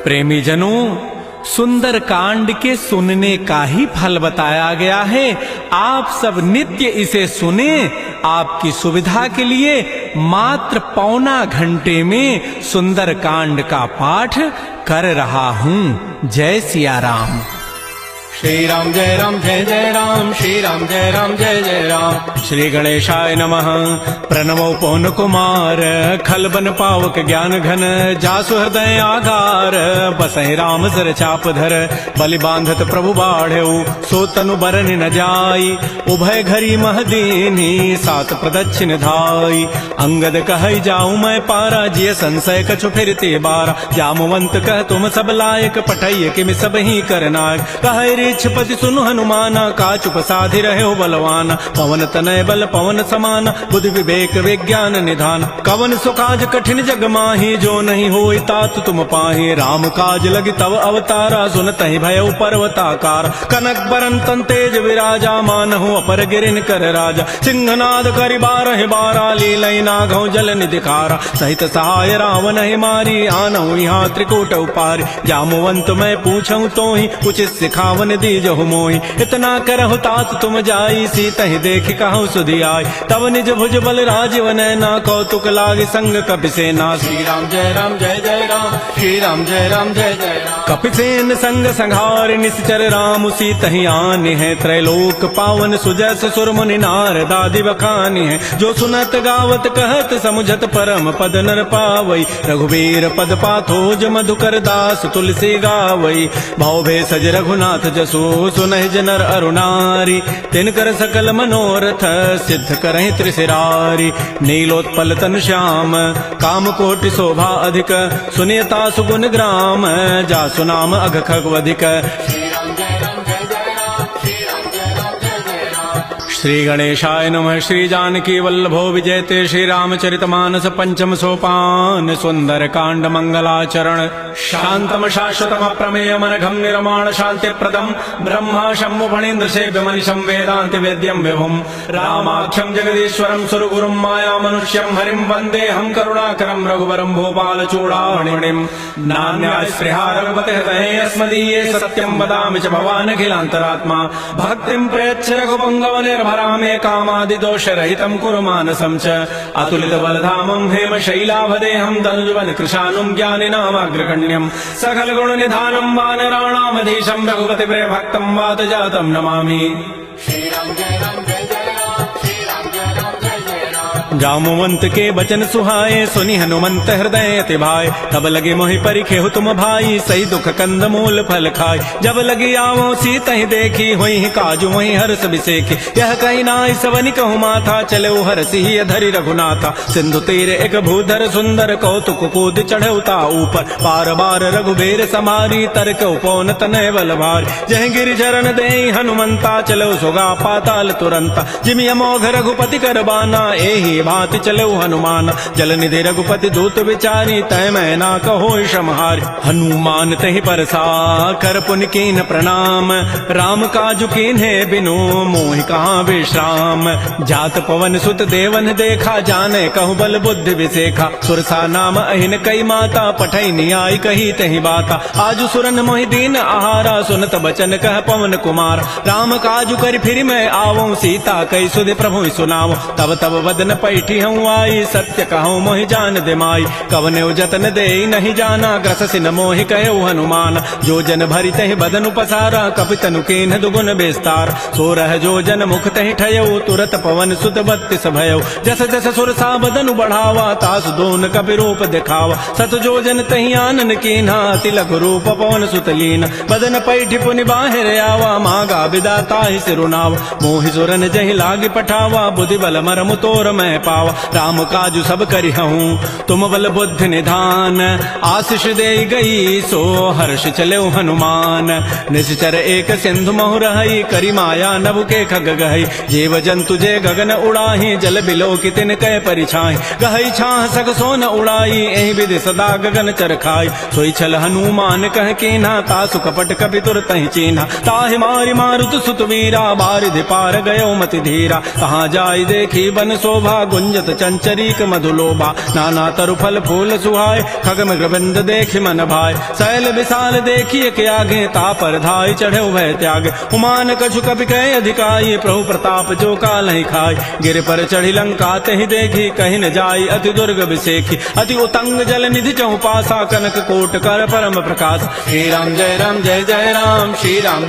प्रेमी जनों, सुंदर कांड के सुनने का ही फल बताया गया है। आप सब नित्य इसे सुने। आपकी सुविधा के लिए मात्र पौना घंटे में सुंदर कांड का पाठ कर रहा हूँ। जय सिया राम। श्री राम जय राम, श्री राम जय जय राम। श्री गणेशाय नमः। प्रणवो पवन कुमार, खल बन पावक ज्ञान घन, जासु हृदय आगार, बसहि राम सर चाप धर, बलि बांधत प्रभु बाढ़ऊ, सो तनु बरन न जाई, उभय घरी मह दीनी, सात प्रदक्षिण धाई। अंगद कहई जाऊं मैं पारा, जिय संशय कछु फिरते बारा, जामवंत कह तुम सब लायक, पठैय किमि सब ही करनायक। कहै पति सुनु हनुमाना, काचुप साधि रहे बलवाना, पवन तनय बल पवन समाना, बुद्धि विवेक विज्ञान निधान। कवन सुकाज कठिन जग माही, जो नहीं होई तात तुम पाही। राम काज लगी तव अवतारा, सुनतहि भयउ पर्वताकार। कनक बरन तन तेज विराजा, मानहु अपर गिरिन कर राजा। सिंहनाद करि बारह बारा, लीलई नागौ जल निधिकारा। सहित सहाय रावण ही मारी, आनहु यहाँ त्रिकूट उपारी। जामवंत मैं पूछऊं तो ही, उचित सिखावन दीजहु मोहि। इतना करहु तात तुम जाई, सीतहि देखि कहु सुधि आई। तब निज भुज बल राजीव नैना, कौतुक लागे संग कपिसेना। श्री राम जय राम, श्री राम जय जय राम। कपिसेन संग संघार, निश्चर राम सीतहि आने हैं। त्रैलोक पावन सुजस सुर मुनि नारद आदि बखानी है। जो सुनत गावत कहत समुझत, परम पद नर पावई। रघुबीर पद पाथोज, मधुकर दास तुलसी गावई। भव भेषज रघुनाथ जसु, सुनहि जनर अरुणारी। तिनकर सकल मनोरथ, सिद्ध करहि त्रिशिरारी। नीलोत्पल तन श्याम, काम कोटि शोभा अधिक। सुनियता सुगुण ग्राम, जासु नाम अघ खगवधिक। श्री गणेशाय नमः। श्री जानकी वल्लभो विजयते, श्री रामचरितमानस पंचम सोपान। सुंदर कांड मंगलाचरण। शांतम शाश्वतम प्रमेय मनघम निर्माण शांति प्रदम, ब्रह्मा शंभु फणीन्द्र सेव्य मनिषं वेदांति वेद्यम विभुम। रामाख्यम जगदीश्वरम सुरगुरुम माया मनुष्यम हरिम, वंदे हम करुणाकरम रघुवरम भूपाल चूड़ामणिम। नान्या स्पृहा रघुपते हृदये अस्मदीये, सत्यम वदामि च भवान् अखिलान्तरात्मा। भक्तिं प्रयच्छ रघुपंगव निर्भरामे, कामादि दोष रहितं कुरु मानसं च। अतुलित बलधामं हेम शैलाभदेहं, धनुजवन कृशानुं ज्ञानिनामाग्रगण्यम्। सकल गुण निधानं वानराणामधीशं, रघुपति प्रिय भक्तं वात जातं नमामि। श्री राम जय राम, श्री राम जय राम। जामवंत के बचन सुहाए, सुनि हनुमंत हृदय अति भाए। तब लगे मोहि परिखेहु तुम भाई, सही दुख कंद मूल फल खाय। जब लगी आवो सीतहि देखी, होई काजु मोहि हर्ष बिसेखी। यह कही नाई सवनि कहु माथा, चले हरसि ही धरि रघुनाथा। सिंधु तीर एक भूधर सुंदर, कौतुक कूद चढ़ौता ऊपर। बार बार रघुबीर समारी, तरक पौन तनय बल भारी। जह गिरि चरण देहि हनुमंता, चलो सुगा पाताल तुरंता। जिमि अमोघ रघुपति कर बाना, एहि भांति चले हनुमान। जल निधि रघुपति दूत विचारी, तय मैं ना कहो क्षमहारी। हनुमान तहि परसा कर पुन कीन प्रणाम, राम काजु कीन्हे बिनु मोहि कहाँ विश्राम। जात पवन सुत देवन देखा, जाने कहु बल बुद्धि विसेखा। सुरसा नाम अहिन कई माता, पठई नियाई कही तहि बाता। आजु सुरन मोहि दीन आहारा, सुनत बचन कह पवन कुमार। राम काजु करि फिर मैं आवऊं, सीता कई सुधि प्रभु सुनाओ। तब तब वदन पैठी हूँ आई, सत्य कहूँ मोहि जान दे माई। कवने जतन दे नहीं जाना, ग्रससि न मोहि कहु हनुमान। जो जन भरि तहि बदन पसारा, कपितनु कीन्ह दुगुन विस्तार। सोरह जो जन मुख तहि ठयऊ, तुरत पवन सुत 32 भयऊ। जस जस सुरसा बदनु बढ़ावा, तासु दोन कपि रूप दिखावा। सत जो जन तहि आनन कीन्हा, अति लघु रूप पवन सुत लीन। बदन पैठी पुनि बाहिर आवा, मागा विदा ताहि सिरुनावा। मोहि सुरन जहि लागी पठावा, बुद्धि बल मरमु तोर मैं पावा। राम काजु सब करि हूँ, तुम बल बुद्धि निधान। आशीष दे गई सो हर्ष चले हनुमान। निश्चर एक सिंधु महु रहई, करी माया नभ के खग गहई। जीव जंतु जे गगन उड़ाही, जल बिलो की तिन कह परिछाई। गहई छाह सक सोन उड़ाई, एहि विधि सदा गगन चरखाई। सोई छल हनुमान कह कीन्हा, तासु कपट कपि तुरत ही चीन्हा। ताहि मारि मारुत सुत वीरा, बारिधि पार गयो मति धीरा। कहाँ जाय देखी बन शोभा, गुंजत चंचरीक मधुलोभा नाना तरु फल फूल सुहाय खग मृगबिंद देखि मन भाय शैल विशाल देखिए के आगे तापर धाय चढ़े भय त्याग उमान कछु कपि कह अधिकाई प्रभु प्रताप जो काल ही खाय गिर पर चढ़ी लंका तहि देखी कहीं न जाई अति दुर्ग विसेखी अति उतंग जल निधि चौपासा कनक कोट कर परम प्रकाश श्री राम जय जय राम श्री राम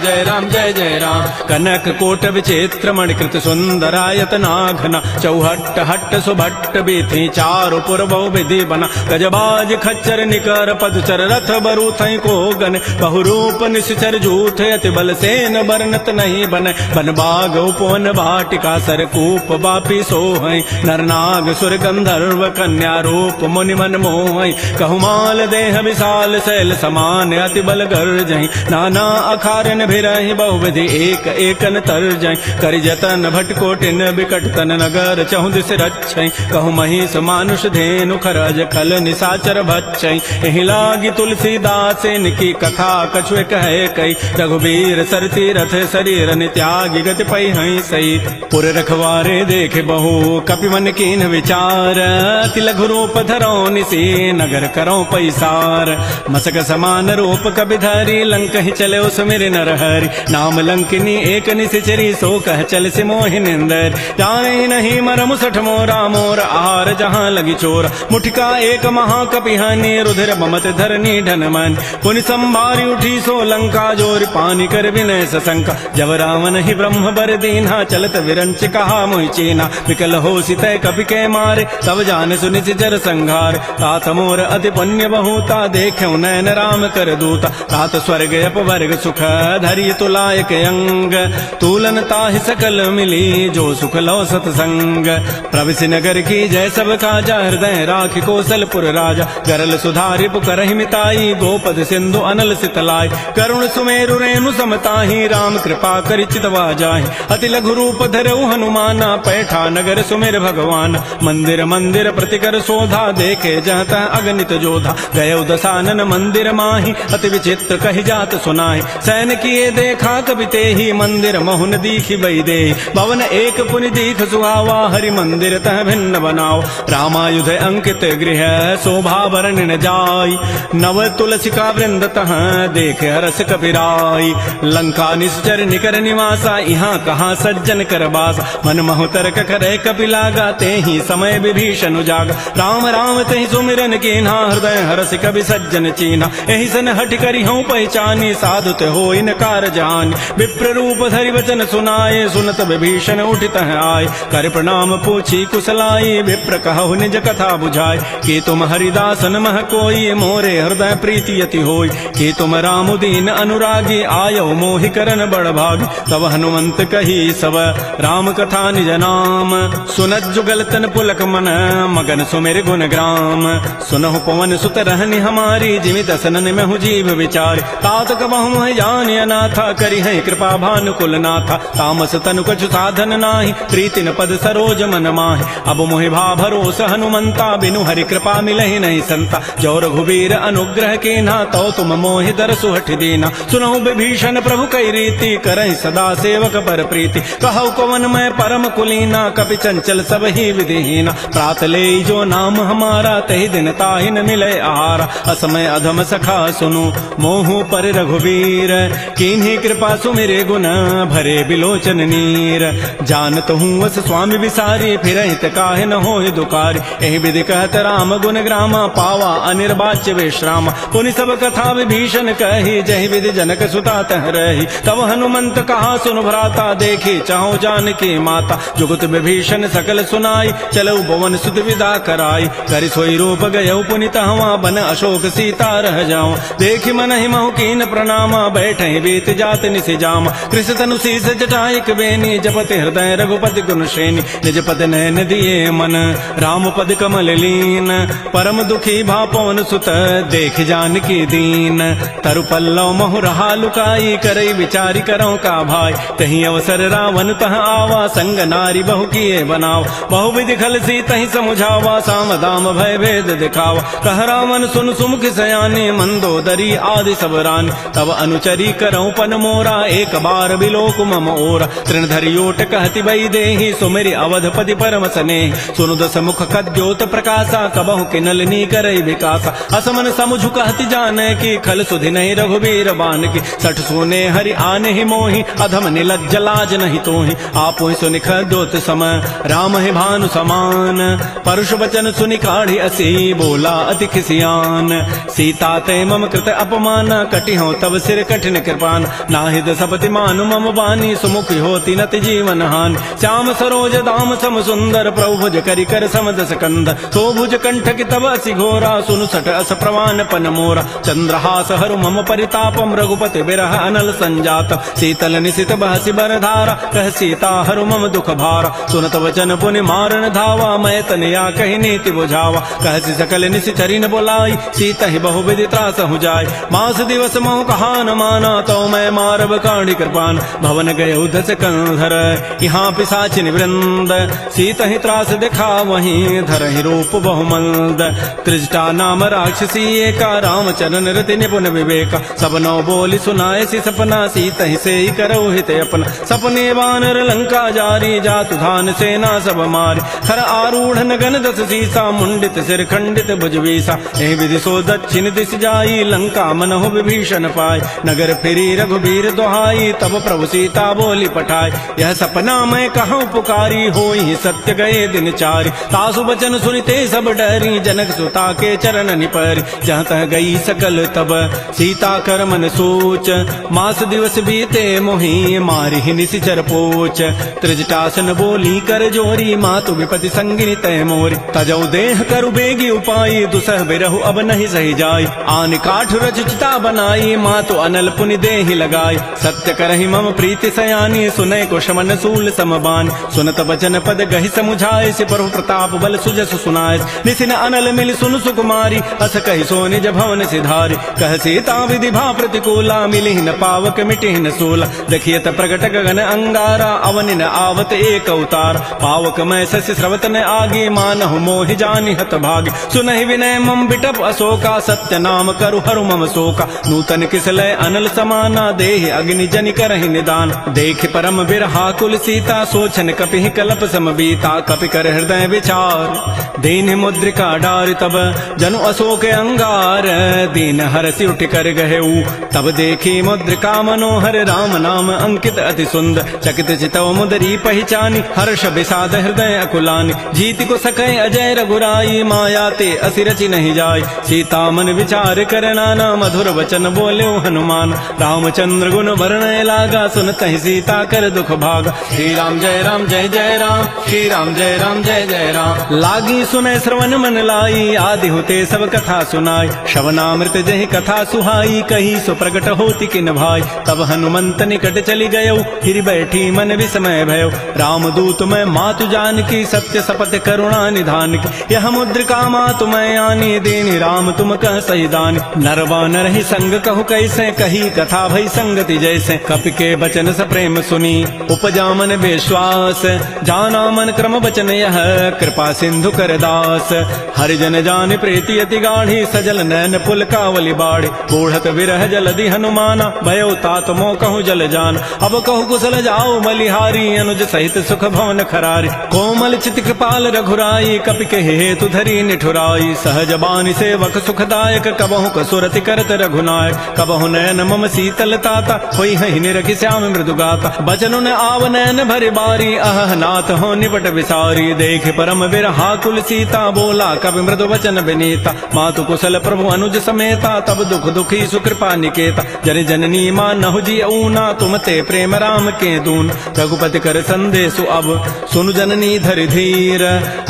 जय जय राम कनक कोट विचित्र मणिकृत सुंदरायत नाघना चौहट्ट हट्ट सुभट्ट बीथी चारु पुर बहु विधि बना गजबाज खच्चर निकर पदचर रथ बरु थई को गन बहुरूप निश्चर जूथ अति बल सेन बरनत नहीं बन बन बाग उपवन भाटिका सरकूप बापी सोहई नरनाग सुर गंधर्व कन्या रूप मुनि मन मोहई कहमाल देह विशाल शैल समान अति बल गर्जहि नाना अखारन भिरहि बहुविधि एक एकन तरजहि करि जतन भटकोटिन बिकट तन नगर चहु दिस रक्षै कहु महिष मानुष धेनु खरज खल निसाचर भक्षै एहि लागी तुलसीदास इनकी कथा कछुए कहे कई रघुबीर सरती रथ शरीर त्यागी गति पै हई सही पुर रखवारे देखे बहु कपि मन कीन विचार अति लघु रूप धरो निसी नगर करो पैसार मसक समान रूप कबि धरी लंक ही चले उस मेरे नरहरि नाम लंकिनी एक निशिचरी सो कह चल से मोहि निंदर जाने नहीं मरम सठ मोरा मोर आहार जहाँ लगी चोर मुठिका एक महाकपिहानी रुधिर बमत धरनी ढन मन पुनि संभारी उठी सो लंका जोर पानी कर विनय सशंका जब रावण ही ब्रह्म बर दीन्हा चलत विरंच कहा मोहि चीना विकल हो सितय कपि के मारे तब जान सुनि जर संघार तात मोर अति पुण्य बहुता देख्यो नयन राम कर दूता तात स्वर्ग अपवर्ग सुख धरि तुलायक अंग तूलन ताहि सकल मिली जो सुख लो सतसंग प्रविश नगर की जय सब काजा हृदय राखि कौशलपुर राजा गरल सुधारि पुकरहि मिताई गोपद सिंधु अनल सितलाई करुण सुमेरु रेणु समताहि राम कृपा करि चितवा जाहि अति लघु रूप धरऊ हनुमाना पैठा नगर सुमेर भगवान मंदिर मंदिर प्रतिकर शोधा देखे जहता अगणित जोधा गय दसानन मंदिर माही अति विचित्र कही जात सुनाहि सैन किए देखा कवि तेहि मंदिर मोहन दीखि बई दे भवन एक पुनि दीख सुहावा हरि मंदिर तह भिन्न बनाओ रामायुध अंकित गृह शोभा वर्ण न जाय नव तुलसिका वृंद तह देख हरस कपिराई लंका निश्चर निकर निवासा यहाँ कहाँ सज्जन कर बासा मन महु तर्क करे कपि लागा तेहि समय विभीषण उजागा राम राम तेहि सुमिरन कीन्हा हृदय हरस कवि सज्जन चीन्हा एहि सन हट करि हूँ पहचानी साधुत हो कार जान विप्र रूप धरि वचन सुनाए सुनत विभीषण उठित आय कर प्रणाम पूछी कुशलाई विप्र कहु निज कथा बुझाय कि तुम हरिदासन मह कोई मोरे हृदय प्रीति यति होय कि तुम राम दीन अनुरागी आयो मोहि करन बड़ भाग तब हनुमंत कही सब राम कथा निज नाम सुनत जुगल तन पुलक मन मगन सुमेर गुण ग्राम सुनहु पवन सुत रहनि हमारी जिमि दसनन में हूँ जीव विचार तात कबहु जान अनाथा करि है कृपा भानुकुल नाथा तामस तनु कछु साधन नाही प्रीति न पद सरोज मन माहि अब मोहि भा भरोस हनुमंता बिनु हरि कृपा मिलहि नहीं संता जो रघुबीर अनुग्रह कीन्हा तो तुम मोहि दरसु हठि दीना सुनहु विभीषण प्रभु कई रीति करहि सदा सेवक पर प्रीति कहु कवन मैं परम कुलीना कपि चंचल सब ही विधिहीना प्रात ले जो नाम हमारा तहि दिन ताहि न मिले आहारा असमय अधम सखा सुनु मोहु पर रघुबीर कीन्ही कृपा सुमिरे गुण भरे बिलोचन नीर जानत हूँ वस स्वामी विसारी फिर हित काहे न हो दुकारी एहि विधि कहत राम गुण ग्रामा पावा अनिर्वाच्य विश्राम पुनि सब कथा विभीषण कही जहि विधि जनक सुता तह रही तब हनुमंत कहा सुन भ्राता देखी चाहो जानकी माता जुगत विभीषण सकल सुनाई चलऊ भवन सुत विदा कराई करि सोई रूप गयऊ पुनि तहवा बन अशोक सीता रह जाऊं देखि मन ही महु कीन प्रणामा बैठे बीत जात निसि जामा कृष तनु शीस जटाइक बेनी जपति हृदय रघुपति गुण श्रेणी निज पद नयन दिए मन राम पद कमल लीन परम दुखी भा पवन सुत देख जानकी दीन तरु पल्लव महु रहा लुकाई करई विचारी करौ का भाई तही अवसर रावण तह आवा संग नारी बहु किए बनाव बहु विधि खल सी तही समुझावा साम दाम भय भेद दिखावा कह रावण सुन सुमुख सयाने मंदोदरी आदि सब रानी तब अनुचरी करौ पन मोरा एक बार बिलोक मम ओरा तृणधरि ओट कहति बई देहि सुमेरि अवधपति परम परम स्नेह सुनु दस मुख कद्योत प्रकाशा कबहु किनलनी करई विकासा असमन समुझु कहति जाने की खल सुधि नहीं रघुबीर बान की सठ सोने हरि आने ही मोहि अधम निलज्ज लाज नहीं तोहि आपो सुनि खद्योत सम राम ही भानु समान परुष वचन सुनि काढ़ी असी बोला अति खिसियान सीता ते मम कृत अपमान कटि हो तब सिर कठिन कृपान नाहिद सपति मानु मम बानी सुमुख होती नत जीवन हान श्याम सरोज दाम सम सुंदर प्रभु भुज करि कर समदस कंद सो भुज कंठ की तब असि घोरा सुनु सट अस प्रवान पन मोरा चंद्रहास हरु मम परितापम रघुपति बिरह अनल संजात शीतल निशित बहसि बरधारा कह सीता हरु मम दुख भारा सुनत वचन पुनि मारन धावा मैं तनया कहि नीति बुझावा कहसि सकल निशि चरिन बोलाई सीता ही बहु विधि त्रास हो जाय मास दिवस मोह कहान माना तो मैं मारब काढ़ी कृपान भवन गए उधस कंधर यहाँ पिशाचिन वृंद सीता ही त्रास देखा वहीं धर ही रूप बहुमंद त्रिजटा नाम राक्षसी एका रामचरण रति निपुण विवेका सबनो बोली सुनाए सी सपना सीता ही से ही करो हित अपना सपने वानर लंका जारी जातु धान सेना सब मारी हर आरूढ़ नगन दस सीसा मुंडित सिर खंडित भुजवीसा एहि विधि सो दक्षिण दिश जाई लंका मनहु विभीषण पाय नगर फिरी रघुबीर दोहाई तब प्रभु सीता बोली पठाई यह सपना मैं कहूँ पुकारी होई सत्य गए दिन चारि तासु बचन सुनते सब डरी जनक सुता के चरण निपरि जहाँ तह गई सकल तब सीता कर मन सोच मास दिवस बीते मोहि मारी ही निशिचर पोच त्रिजटासन बोली कर जोरी मातु विपति संगिनी तय मोरी तजौ देह करु बेगी उपाई दुसह बिरहु अब नहीं सही जाय आन काठ रचिता बनाई मातु अनल पुनि देहि लगाई सत्य करहि मम प्रीति सयानी सुनय को शमन सूल समबान सुनत बचन पद गहि समुझाए सि प्रभु प्रताप बल सुजस सुनाय निसिन अनल मिल सुन सुकुमारी अस कहि सो निज भवन सिधारी कह सीता विधि भा प्रतिकूला मिलि न पावक मिटि न सोला देखियत प्रगट गगन अंगारा अवनि न आवत एक अवतार पावक मैं शशि स्रवत न आगे मानहु मोहि जानि हत भागी सुनहि विनय मम बिटप अशोका सत्य नाम करु हरु मम शोका नूतन किसलय अनल समाना देहि अग्नि जनि करहि निदान देख परम बिरहा कुल सीता सोचन कपि कलप समबीता कपि कर हृदय विचार दीन मुद्रिका डार तब जनु अशोक अंगार दीन हरसि उठ कर गहेऊ तब देखी मुद्रिका मनोहर राम नाम अंकित अति सुंदर चकित चितव मुदरी पहचानी हर्ष विषाद हृदय अकुलानी जीति को सकै अजय रघुराई माया ते असिरचि नहीं जाय सीता मन विचार कर नाना मधुर वचन बोले हनुमान रामचंद्र गुण वर्णय लागा सुनत ही सीता कर दुख भागा श्री राम जय जय राम श्री राम जय जय राम लागी सुने श्रवण मन लाई आदि होते सब कथा सुनाई श्रवणामृत जहि कथा सुहाई कही सो प्रगट होती किन भाई तब हनुमंत निकट चली गयो फिर बैठी मन विस्मय भयो राम दूत मैं मातु जान की सत्य सपथ करुणा निधान की यह मुद्रिका मातु मैं आनी देनी राम तुम कह सही दान नरवा नर ही संग कहु कैसे कही कथा भई संगति जैसे कपि के बचन स प्रेम सुनी उपजा मन विश्वास जाना मन क्रम वचन यह कृपा सिंधु कर दास हरिजन जान प्रीति अति गाढ़ी सजल नैन पुल कावली बाढ़ी बूढ़त विरह जलधि हनुमाना भयो तात मो कहूँ जल जान अब कहु कुशल जाओ बलिहारी अनुज सहित सुख भवन खरारी कोमल चित कृपाल रघुराई कपि के हेतु धरी निठुराई सहज बानी सेवक सुखदायक कबहु कसुरति करत रघुनायक कबहु नयन मम शीतल ताता होई हहि निरखि श्याम मृदु गाता बचनु न आव नयन भरि बारी अह नाथ हो निपट विसारी देख परम बिरहा कुल सीता बोला कवि मृदु वचन विनीता मातु कुशल प्रभु अनुज समेता तब दुख दुखी सुकृपा निकेता जन जननी मां नहु जी ऊना तुम ते प्रेम राम के दून रघुपति कर संदेशु अब सुनु जननी धरि धीर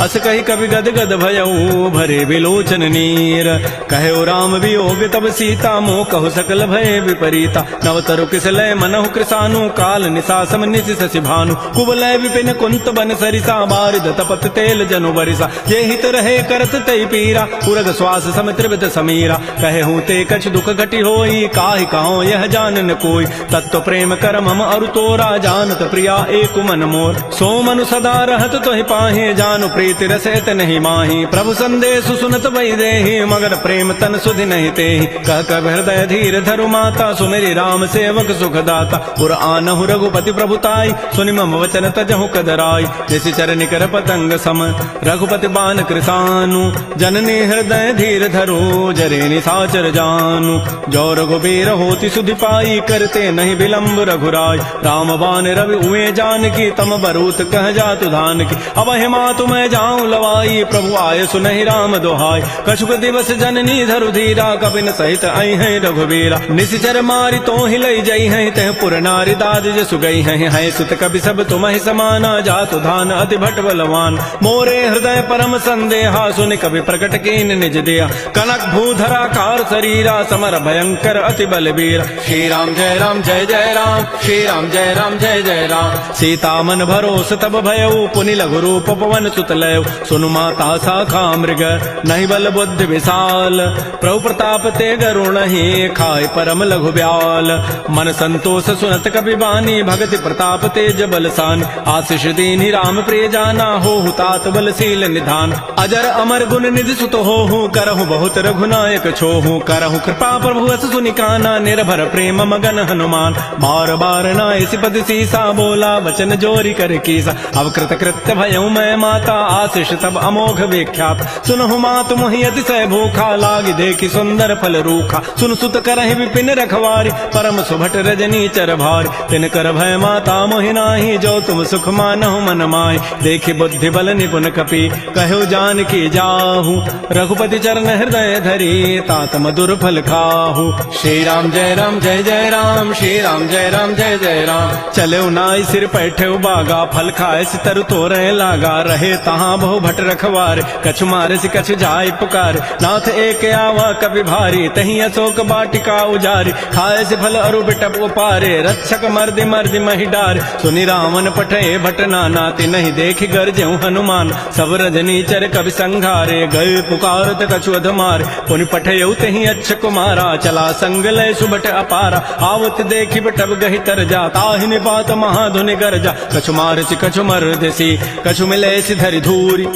अस कही कवि गद गद भयऊ भरे विलोचन नीर कहो राम वियोग तब सीता मोह कहु सकल भय विपरीता नवतरु किसलय मनहु कृसानु काल निशासम निशि शशि भानु कुबलय विपिन कुंत बन सरिसा बारिद तपत तेल जनु बरिसा ये हित रहे करत तई पीरा पुरग श्वास सम त्रिविध समीरा कहे हूँ ते कछ दुख घटी होई काहि कहो यह जान न कोई तत्व प्रेम कर मम अरु तोरा जानत प्रिया एक मन मोर सो मनु सदा रहत तोहि पाहे जानु प्रीति रसैत नहीं माही प्रभु संदेश सुनत वही देहि मगर प्रेम तन सुधि नहीं तेहि कह कब हृदय धीर धरु माता सुमेरी राम सेवक सुखदाता पुर आनहु रघुपति प्रभुताई सुनि मम वचन तजहु कदराई जैसे निशिचर निकर पतंग सम रघुपति बान कृसानु जननी हृदय धीर धरो जरे निशाचर जानु जो रघुबीर होति सुधि पाई करते नहीं विलंब रघुराय राम बान रवि उए जान की तम बरूत कह जातु धान की अब हिमा तुम्हें जाऊं लवाई प्रभु आय सुनहि राम दोहाय कछुक दिवस जननी धरु धीरा कपिन सहित आई है रघुबीरा निशिचर मारी तो ही लई जई है तह पुर नारी दाद जसु गई है सुत कवि सब तुम्हि समाना जातु धान अति भट बलवान मोरे हृदय परम संदेहा सुनि कवि प्रकट कीन निज दिया कनक भूधरा कार शरीरा समर भयंकर अति बलबीर श्री राम जय राम जय जय राम श्री राम जय राम जय जय राम सीता मन भरोस तब भयऊ पुनि लघु रूप पवन सुत लय सुनु माता शाखा मृग नहीं बल बुद्धि विशाल प्रभु प्रताप ते गरुण ही खाय परम लघु ब्याल मन संतोष सुनत कवि बानी भगति प्रताप तेज बलसान आशीष दीनि राम प्रिय जाना हो तात बलशील निधान अजर अमर गुण निधि सुत हो करहु बहुत रघुनायक छोहु करहु कृपा प्रभु अस सुनि काना निर्भर प्रेम मगन हनुमान बार बार नाय सिपति सीसा बोला वचन जोरी कर कीसा अब कृत कृत्य भयउ मैं माता आशीष तब अमोघ विख्यात सुनहु मातु मोहि अतिशय भूखा लागी देखी सुंदर फल रूखा सुन सुत करहि विपिन रखवारी परम सुभट रजनी चर भारी तिन कर भय माता मोहि नाही जो तुम सुख मानहु मन माय देखि बुद्धि बल निपुण कपि कहो जान की जाहू रघुपति चरण हृदय धरी तात मधुर फल खाहू श्री राम जय राम जय जय राम श्री राम जय राम जय जय राम चले नाई सिर पैठे बागा फल खाए तरु तोरे लागा रहे तहाँ बहु भट रखवार कछु मारे से कछु जाय पुकार नाथ एक आवा कवि भारी तही अशोक बाटिका उजारी खाए से फल अरु बिटप उपारे रक्षक मर्दि मर्दि मही डार सुनि रावण पठे भट नानाति नहीं देख गरजेऊ हनुमान सब रजनी चर कवि संघारे गए पुकारत कछु अधमार पुनि पठयऊ तही अच्छ कुमारा चला संग लय सुबट अपारा आवत देखि बटब गहि तर जा ताहि निपात महाधुनि गरजा कछु मार सि कछु मर्दसी कछु मिले सि धरि धूरी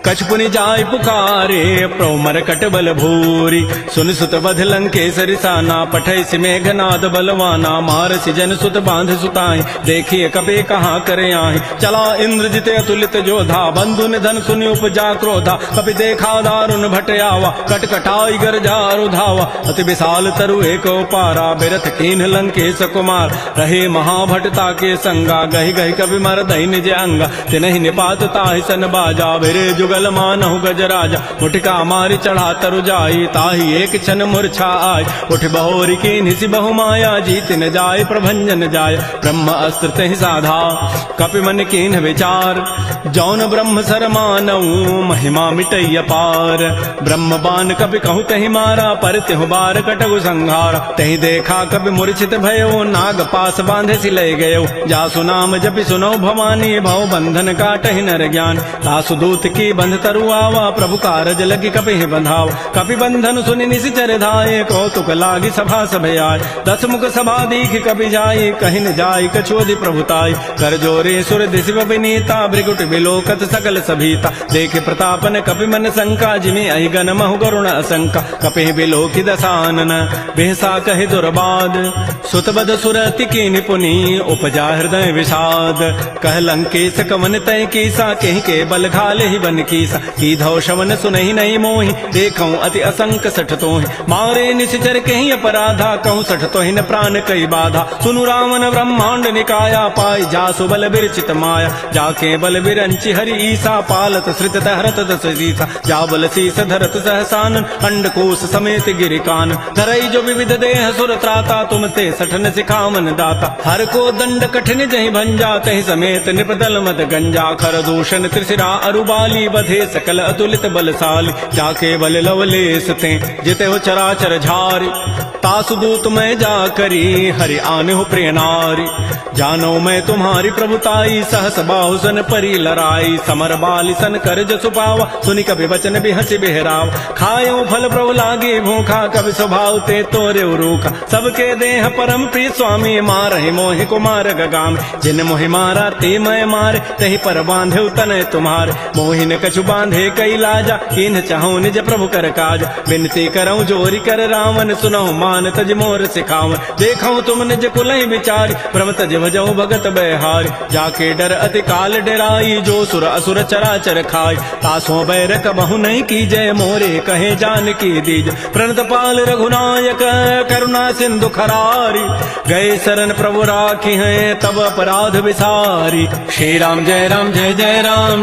कछु पुनि जाय पुकारे प्रोमर कट बल भूरी सुन सुत बध लंकेसरि साना पठै सि मेघनाद बलवाना मार सि जन सुत बांध सुताई देखिए कपि कहाँ करे आहि चला इंद्रजित अतुलित जोधा बंधु निधन सुनि उपजा क्रोधा कपि देखा दारुण भट आवा कटकटाई गरजा रुधावा अति विशाल तरु एक पारा बिरथ कीन लंकेश कुमार रहे महाभटता के संगा गहि गहि कवि मर दहि निज अंगा तिनहि निपात ताहि सन बाजा बिरे जुगल मानहु गजराजा मुठिका मारि चढ़ा तरु जाई ताहि एक क्षण मूर्छा आय उठ बहोरी की निसि बहु माया जीत न जाय प्रभंजन जाय ब्रह्म अस्त्र तहि साधा कपि मन कीन विचार जौन ब्रह्म सर मानऊ महिमा मिटई अपार ब्रह्म बान कपि कहु तहि मारा पर तिहु बार कटगु संहारा तहि देखा कपि मूर्छित भयो नाग पास बांधे सि लय गयो जासु नाम जपि सुनो भवानी भव बंधन काटहि नर ज्ञान तासु दूत की बंध तरु आवा प्रभु कारज लगी कपि बंधाव कपि बंधन सुनि निशिचर धाये कौतुक लागी सभा सभय आय दस मुख सभा दीख कपि जाय कहि न जाय कछुअधि प्रभुताई कर जोरे सुर दिशि विनीता भृगुट बिलोकत सकल सभीता देखे प्रतापन कपि मन शंका जिमि अहि गन महु गरुण असंका कपि बिलोकि दसानन बेहसा कहि दुर्बाद सुतबद सुरति की निपुनी उपजा हृदय विषाद कह लंकेश कवन तय कीसा कहि के बल घाले ही बन कीसा की धौ शवन सुनहि नहीं मोहि देखऊं अति असंक सठ तोहि मारे निशिचर कहि अपराधा कहूँ सठ तोहि न प्राण कई बाधा सुनु रावण ब्रह्मांड निकाया पाई जासु बल बिरचित माया जाके बल बिरंचि हरि ईसा पालत श्रित तहरत दस सीसा जा बल शीस धरत सहसान अंडकोश समेत गिरिकान धरई जो विविध देह सुर त्राता तुम ते सठन सिखावन दाता हर को दंड कठिन जहि भंजा तहि समेत निपदल मद गंजा खर दूषण त्रिशिरा अरुबाली बधे सकल अतुलित बलशाली जाके बल लवलेस ते जिते हो चराचर झारी तासु दूत मैं जा करी हरि आने हो प्रिय नारी जानो मैं तुम्हारी प्रभुताई सहस बाहु सन परी लराई समर बाली सन कर जसु पावा सुनि कभी वचन भी हंसी बेहराव खायो फल प्रभु लागे भूखा कभी स्वभाव ते तोरे रूखा सबके देह पर परम प्रिय स्वामी मारहि मोहि कुमार गगाम जिन मोहि मारा ते मैं मारे तहि पर बांधे तनय तुम्हार मोहिन कछु बांधे कई लाजा किन चाहूं निज प्रभु कर काज विनती करऊं जोरी कर रावण सुनहु मान तज मोर सिखाऊं देखऊं तुम निज कुलहि विचार भ्रम तज भजऊ भगत बहार जाके डर अति काल डराई जो सुर असुर चराचर खाय तासों बैर कबहु नहीं की जय मोरे कहे जान की दीज प्रणत पाल रघुनायक करुणा सिंधु खरारी गए शरण प्रभु राखी हैं तब अपराध विसारी श्री राम जय राम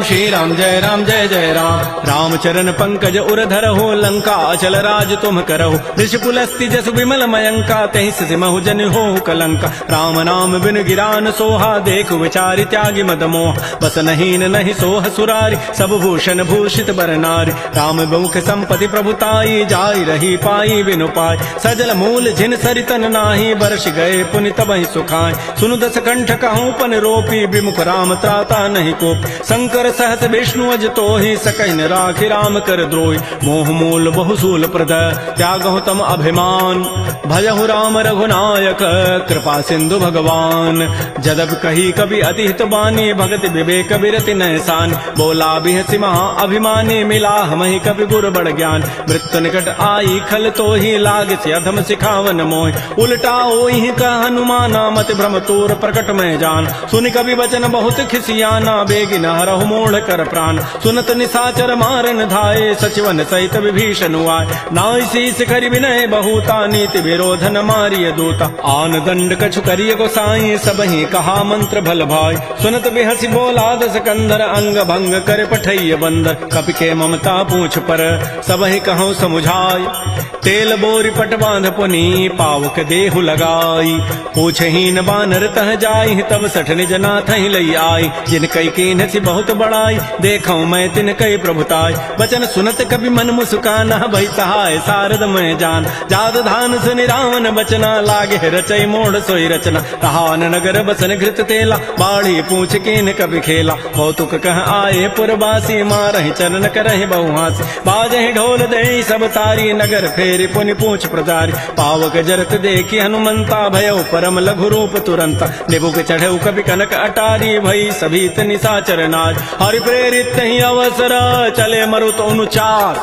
श्री राम जय जय राम रामचरण पंकज उर धरहो लंका अचल राज तुम करहो ऋषिकुलस्ति जसु विमल मयंका तहि सिमहु जन हो कलंका राम नाम बिन गिरान सोहा देख विचारि त्यागी मद मोह बस नहीं नहीं सोह सुरारी सब भूषण भूषित बर नारी राम बहुख संपत्ति प्रभुताई जाई रही पाई बिनु पाई सजल मूल जिन सरितन नाही बरस गए पुनि तबहि सुखाय सुनु दस कंठ कहूं पन रोपी विमुख राम त्राता नहीं कोप शंकर सहस विष्णु अज तोहि सकैन राखि राम कर द्रोही मोह मूल बहुसूल प्रद त्यागहु तम अभिमान भजहु राम रघुनायक कृपा सिंधु भगवान जदब कही कभी अतिहित बानी भगत विवेक विरति नहसान बोला बिहसि महा अभिमानी मिला हमहि कवि गुर बड़ ज्ञान मृत्यु निकट आई खल तो ही लाग से अधम सिखावन मोह उल्टा ओहि का हनुमाना मत भ्रम तोर प्रकट में जान सुनि कवि वचन बहुत खिसियाना बेगिन हरहु मोड़ कर प्राण सुनत निशाचर मारन धाये सचिवन सहित विभीषण आय नाई शीस करि विनय बहुता नीति विरोधन मारिय दूता आन दंड कछु करिय गोसाई सबहि कहा मंत्र भल भाई सुनत बिहसि बोला दस कंधर अंग भंग कर पठैय बंदर कपि के ममता पूछ पर सबहि कहूं समुझाई तेल बोरी पट बांध पुनी पावक देहु लगाई पूछहीन बानर तह जाई तब सठ निज नाथ ही लई आई जिन कई कीन सी बहुत बड़ाई देखऊं मैं तिन कई प्रभुताई वचन सुनत कभी मन मुस्काना भई सहाय शारद मैं जान जाद धान सुनि रावण बचना लागे रचई मोड़ सोई रचना रहान नगर बसन घृत तेला बाढ़ी पूछ कीन कभी खेला कौतुक कह आए पुरबासी मारहि चरण करहि बहुहासी बाजहि ढोल दे सब तारी नगर फेरि पुनि पूछ प्रजारी पावक जरत देखी हनुमंता भयो परम लघु रूप तुरंत निबुक चढ़ऊ कभी कनक अटारी भई सभीत निशाचर नाज हरि प्रेरित ही अवसर चले मरुत अनुचार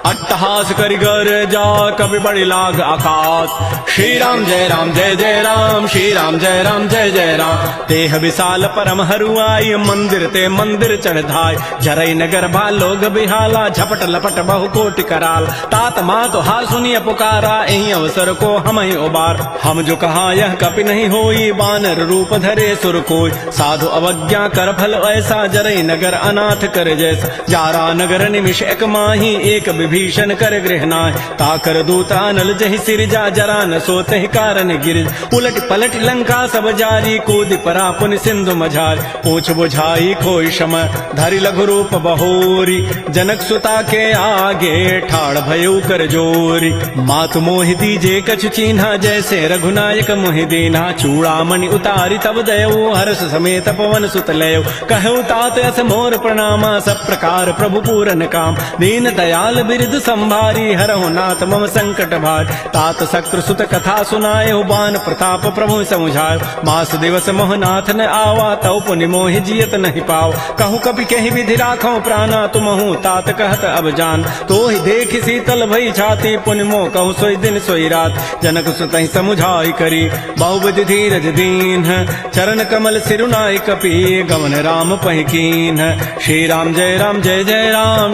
अट्टहास करि गर जा कभी बड़ी लाग आकाश श्री राम जय राम श्री राम जय जय राम देह विशाल परम हरुआई मंदिर ते मंदिर चढ़ धाय जरई नगर लोग बिहाला झपट लपट बहु कोटि कराल तात मात हाल सुनिय पुकारा एही अवसर को हम ही उबार हम जो कहा यह कपि नहीं होई बानर रूप धरे सुर कोई साधु अवज्ञा कर फल ऐसा जरई नगर अनाथ कर जैसा जारा नगर निमिष एक माही एक विभीषण कर गृहनाय ताकर दूता नल जहि सिरजा जरा न सोते कारण गिर उलट पलट लंका सब जारी कूद परा पुन सिंधु मझार पूछ बुझाई खोई शम धरि लघु रूप बहोरी जनक सुता के आगे ठाड़ भयो कर जोरी मात मोहि दीजे कछु चीन्हा जैसे रघुनायक मोहि दीना चूड़ामणि उतारी तब दयो हर्ष समेत पवन सुत लयो कहु तात अस मोर प्रणामा सब प्रकार प्रभु पूरन काम दीन दयाल बिरद संभारी हरहु नाथ मम संकट भार तात शक्रु सुत कथा सुनायो बान प्रताप प्रभु समुझायो मास दिवस मोहनाथ न आवा तौ पुनि मोहि जियत नहीं पाओ कहूँ कभी कहीं विधि राखो प्राणा तुमहु तात कहत अब जान तो ही देख शीतल भई छाती पुनि मोह कहूँ सोई दिन सोई रात जनक सुत समुझाई करी बहुविधि धीरज दीन चरण कमल सिरुनाई कपि गवन राम पहिकीन श्री राम जय राम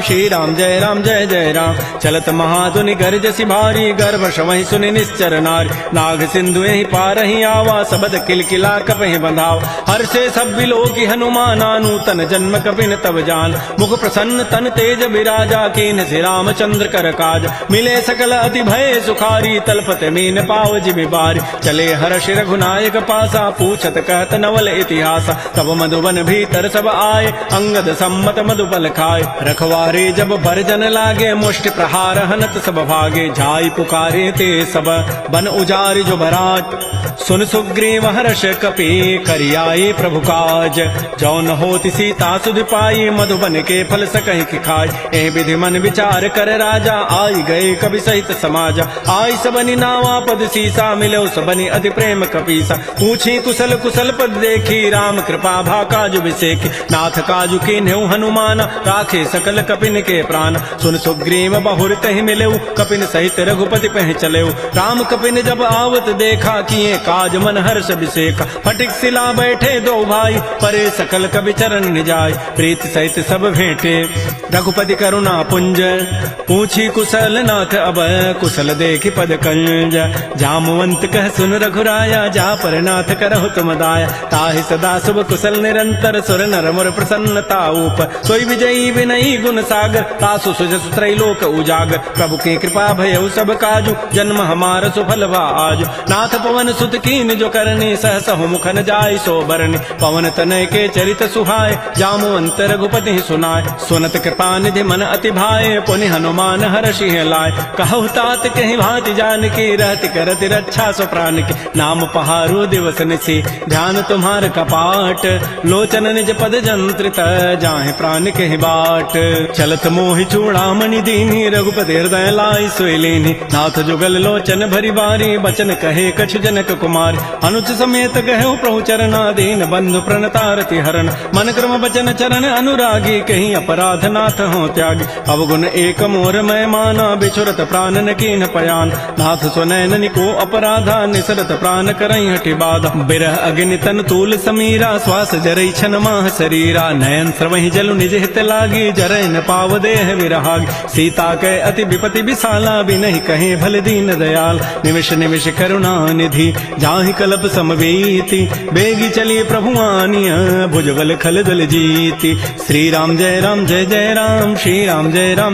श्री राम जय जय राम चलत महाधुनि गर्जसि भारी गर्भ शवहि सुनि निश्चर नारी नाग सिंधु ही पार ही आवा सबद किलकिला कपहि बंधाव हर से सब बिलोकी हनुमाना नूतन जन्म कपिन तब जान मुख प्रसन्न तन तेज विराजा कीन से रामचंद्र कर काज मिले सकल अति भय सुखारी तलपत मीन पाव जिमि बारी चले हर्ष रघुनायक पासा पूछत कहत नवल इतिहास तब मधुबन भीतर सब आए अंगद सम्मत मधुबल खाए रखवारे जब भरजन लागे मुष्टि प्रहार हनत सब भागे जाई पुकारे ते सब बन उजारि जो भराट सुन सुग्रीव हर्ष कपि करियाए प्रभु काज जौन होति सीता सुध पाई मधुबन के फल सकहि कि खाय एह विधि मन विचार कर राजा आई गए कवि सहित समाज आई सबनि नावा पद सीसा मिलो सबनि अति प्रेम कपीसा पूछी कुशल कुशल पद देखी राम कृपा भा काजु विसेखी नाथ काजु कीन्हु हनुमान राखे सकल कपिन के प्राण सुन सुग्रीव बहुर तहि मिलेउ कपिन सहित रघुपति पह चलेउ राम कपिन जब आवत देखा किए काज मन हर्ष विसेखा फटिक सिला बैठे दो भाई परे सकल कवि चरण निजाय प्रीति सहित सब भेंटे रघुपति करुणा पुंज पूछी कुशल नाथ अब कुशल देखी पद कंज जामवंत कह सुन रघुराया जा पर नाथ करहु तुम दाया ताहि सदा शुभ कुशल निरंतर सुर नर मुर प्रसन्नता ऊप सोई विजयी विनयी गुण सागर तासु सुजस त्रैलोक उजागर प्रभु की कृपा भयउ सब काजु जन्म हमार सुफल भा आजु नाथ पवन सुत कीन जो करनी सहस मुखन जाय सो बरनी पवन तनय के चरित सुहाय जामवंत रघुपति सुनाय सुनत कृपा निधि मन अति भाए पुनि हनुमान हर्षि लाय कहु तात कहि भांति जानकी रहति करति रक्षा सो प्राण की नाम पहारो दिवस निसी ध्यान तुम्हार कपाट लोचन निज पद जंत्रित जाहे प्राण कहि बाट चलत मोहि चूड़ामणि दीनी रघुपति हृदय लाई सोई लीनी नाथ जुगल लोचन भरी बारी बचन कहे कछ जनक कुमार अनुच समेत कहो प्रभु चरणाधीन बंधु प्रणतारति हरण मन क्रम बचन चरण अनुरागी कहीं अपराध नाथ हो त्यागी अवगुण एक मोर मैं माना बिछुरत प्राण न कीन पयान नाथ सुनैन को अपराधा निसरत प्राण करई हटि बाधा बिरह अग्नि तन तूल समीरा श्वास जरई छन माह शरीरा नयन स्रवहि जलु निज हित लागी जरय न पाव देह विरहागी सीता के अति विपति विशाला बिनहि कहे भल दीन दयाल निमिष निमिष करुणा निधि जाहि कल्प समवेति बेगी चली प्रभु आनिय भुजबल खल दल जीति श्री राम जय राम श्री राम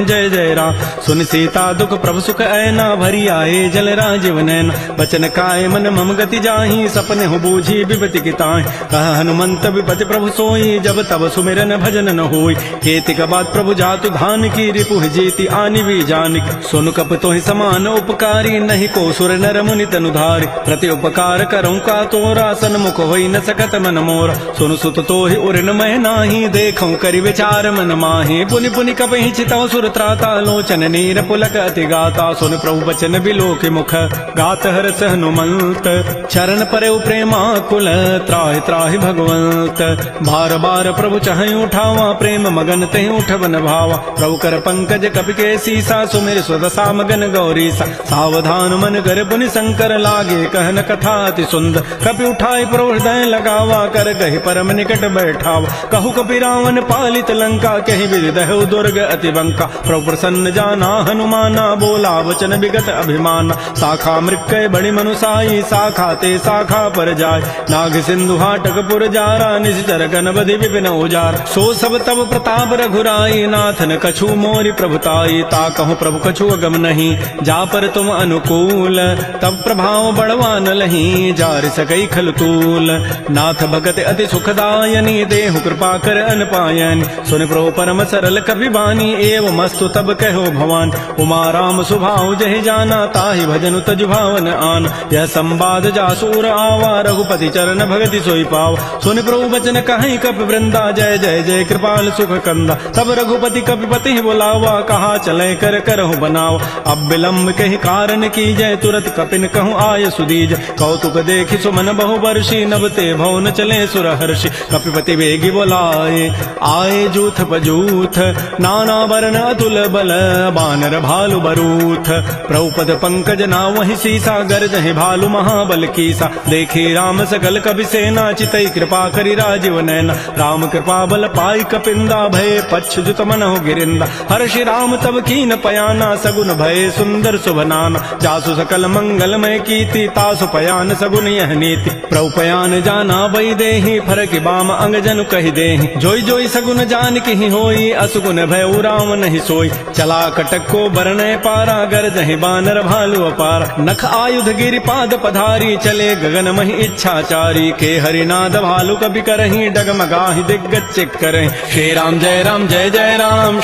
जय जय राम सुन सीता दुख प्रभु सुख ऐना भरी आए जल राजीव नैना बचन काय मन मम गति जाहि सपने हो बूझी विपति की ताहि कह हनुमंत विपति प्रभु सोई जब तब सुमिरन भजन न होई खेती का बात प्रभु जातु धान की रिपुह जीति आनि भी जानिक सुन कप तोहि समान उपकारी नहीं को सुर नर मुनि तनुधारी प्रति उपकार करऊं का तोरा सन्मुख होई न सकत मन मोरा सुन सुत तोहि उरन मह नाही देखऊं करि विचार मन माहि पुनि पुनि कपहि चितौ सुर त्राता लोचन नीर पुलक अति गाता सुन प्रभु बचन बिलोक मुख गात हरस हनुमंत चरण परे प्रेमा कुल त्राहि त्राहि भगवंत बार बार प्रभु चहई उठावा प्रेम मगन तहि उठवन भावा प्रभु कर पंकज कपि के सीसा सुमिर स्वदसा मगन गौरी सा सावधान मन कर पुनि शंकर लागे कहन कथा अति सुंदर कपि उठाई प्रभु हृदय लगावा कर गहि परम निकट बैठावा कहु कपि रावण पालित लंका कहि विदहु दुर्ग अति बंका प्रभु प्रसन्न जाना हनुमाना बोला वचन विगत अभिमान शाखा मृक्कय बड़ी मनुसाई शाखा ते शाखा पर जाय नाग सिंधु हाटक पुर जारा निश्चर गणपति विपिन उजार सो सब तब प्रताप रघुराई नाथन कछु मोरि प्रभुताई ता कहूँ प्रभु कछु अगम नहीं जा पर तुम अनुकूल तब प्रभाव बढ़वा न लही जार सकई खलतूल नाथ भगत अति सुखदायनी देहु कृपा कर अनपायनी सुन प्रभु परम सरल कपि बानी एवं मस्तु तब कहो भवान उमा राम सुभाव जहि जाना ताहि भजनु तज भावन आन यह संवाद जासूर आवा रघुपति चरण भगति सोई पाव सुन प्रभु बचन कहीं कप वृंदा जय जय जय कृपाल सुख कंदा तब रघुपति कपिपति बुलावा कहा चले कर करहु बनाव अब विलम्ब कही कारण की जय तुरत कपिन कहूँ आय सुदीज कौतुक देखि सुमन बहु वर्षी नबते भवन चले सुर हर्षि कपिपति वेगी बोलाए आए जूथ बजूथ नाना वर्ण अतुल बल बानर भालु बरूथ प्रभुपद पंकज ना वही सीसा गर्ज है भालु महाबल कीसा देखी राम सकल कपि सेना चितई कृपा करि राजीव नैना राम कृपा बल पाई कपिंदा भय पच्छ जुत मन हो गिरिंदा हर्षि राम तब कीन पयाना सगुन भय सुंदर सुभनाना जासु सकल मंगलमय कीति तासु पयान सगुन यह नीति प्रभु पयान जाना बई देहि फरक बाम अंग जनु कहि देहि जोई जोई सगुन जान की होई असुगुन भय राम नहीं सोई चला कटक को बरनय पारा गर्ज है बानर भालु अपार नख आयुध गिरि पाद पधारी चले गगन महि इच्छाचारी के हरिनाद भालु कभी करही डगमगाहि दिग्गज चिक करहि श्री राम जय जय राम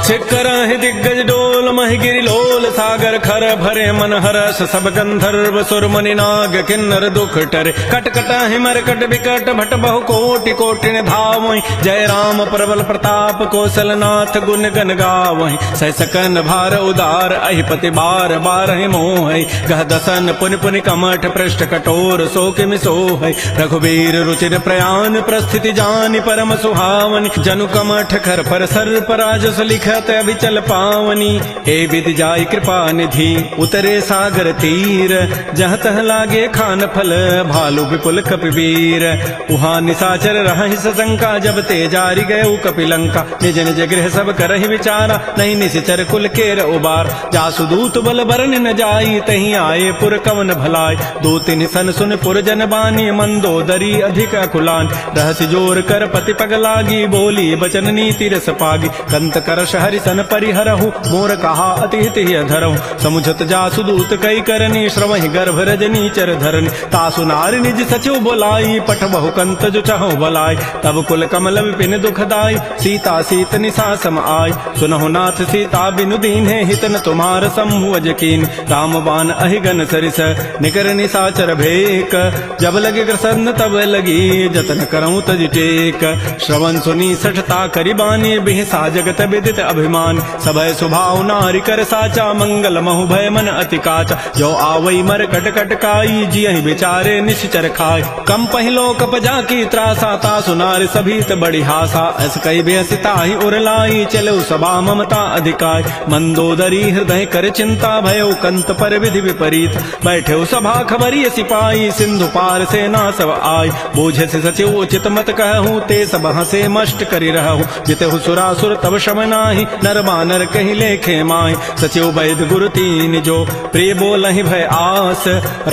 शिखर दिग्गज डोल महिगिरि लोल सागर खर भरे मन हरस सब गंधर्व सुर मुनि नाग किन्नर दुख टरे कट कट मरकट विकट भट बहु कोटि कोटि धावहि जय राम प्रबल प्रताप कौशल नाथ गुण गन गावहि सह सकन भार उदार अहिपति बार बार मोह गह दसन पुनि पुनि कमठ पृष्ठ कठोर सो किमि सोह रघुवीर रुचिर प्रयान प्रस्थिति जानि परम सुहावनि जनु कमठ खर पर सर पराजस लिखत अभिचल पावनी हे विधि जाय कृपा निधि उतरे सागर तीर जह तह लागे खान फल भालु विपुल कपिवीर उहा निसाचर रहि सशंका जब ते जारी गए कपिलंका निज निज गृह सब करहि विचारा नहीं निशिचर कुल केर उबार जासु दूत बल बरन न जाई तहीं आए पुर कवन भलाय दो तिन सन सुन पुर जन बानी मंदोदरी अधिक अकुलान रहस्य जोर कर पति पग लागी बोली बचन नीति रस पागी कंत करश हरि सन परिहरहु मोर कहा अति हित धरहु समुझत जासु दूत कई करनी श्रवहि गर्भ रजनी चर धरनी तासु नारी निज सचिव बोलाई पठ बहु कंत जो चहु बलाई तब कुल कमल विपिन दुखदाई सीता सीत निसा सम आय सुनहु नाथ सीता बिनु दीन है हितन तुम्हार समूह जकीन राम बान अहिगन सरिस निकर निसाचर भेक जब लगे कृष्ण तब लगी जतन करऊं तज टेक श्रवण सुनी सठता करिबानी बिहसा जगत विदित अभिमान सबय सुभाव नारी कर साचा मंगल महु भय मन अति काचा जो आवई मर कट कट काई जियहि बिचारे निश्चर खाय कम पहिलो कप जाकी त्रासा ता सुनार सभीत बड़ी हासा अस कई बेसिता ही उरलाई चलो सभा ममता अधिकाय मंदोदरी हृदय कर चिंता भयो कंत पर विधि विपरीत बैठे सभा खबरी सिपाही सिंधु पार से ना सब आय बोझ से सचिव उचित मत कहूँ ते सब हसे मष्ट करी रहूँ जिते सुरासुर तब शम नाही नर बानर कहीं लेखे माय सचिव वैद गुरु तीन जो प्रिय बोलहि भय आस